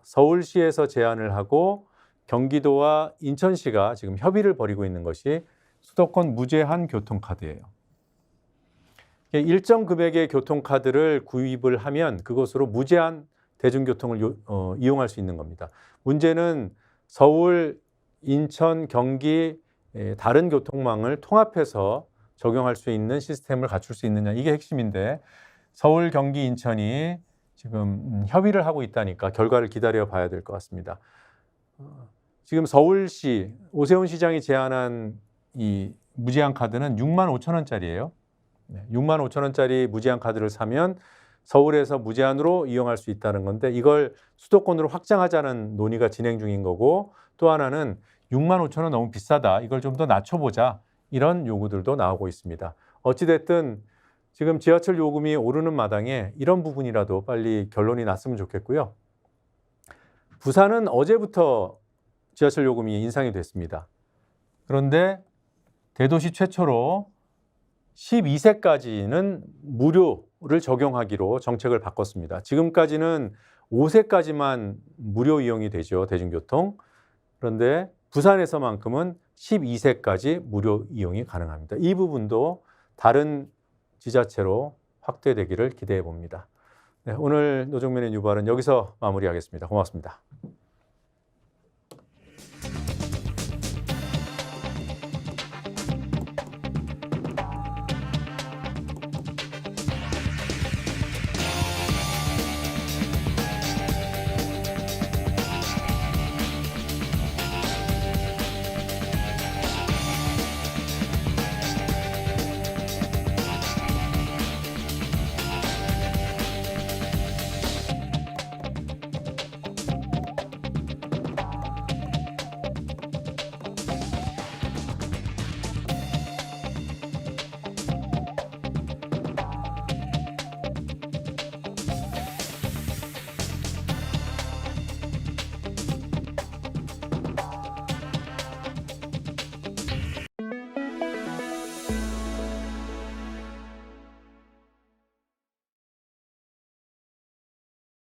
서울시에서 제안을 하고 경기도와 인천시가 지금 협의를 벌이고 있는 것이 수도권 무제한 교통카드예요. 일정 금액의 교통카드를 구입을 하면 그것으로 무제한 대중교통을 이용할 수 있는 겁니다. 문제는 서울, 인천, 경기 다른 교통망을 통합해서 적용할 수 있는 시스템을 갖출 수 있느냐 이게 핵심인데 서울, 경기, 인천이 지금 협의를 하고 있다니까 결과를 기다려 봐야 될 것 같습니다. 지금 서울시 오세훈 시장이 제안한 이 무제한 카드는 6만 5천 원짜리예요. 6만 5천 원짜리 무제한 카드를 사면 서울에서 무제한으로 이용할 수 있다는 건데 이걸 수도권으로 확장하자는 논의가 진행 중인 거고 또 하나는 6만 5천 원 너무 비싸다. 이걸 좀 더 낮춰보자. 이런 요구들도 나오고 있습니다. 어찌됐든 지금 지하철 요금이 오르는 마당에 이런 부분이라도 빨리 결론이 났으면 좋겠고요. 부산은 어제부터 지하철 요금이 인상이 됐습니다. 그런데 대도시 최초로 12세까지는 무료를 적용하기로 정책을 바꿨습니다. 지금까지는 5세까지만 무료 이용이 되죠, 대중교통. 그런데 부산에서만큼은 12세까지 무료 이용이 가능합니다. 이 부분도 다른 지자체로 확대되기를 기대해 봅니다. 네, 오늘 노정면의 유발은 여기서 마무리하겠습니다. 고맙습니다.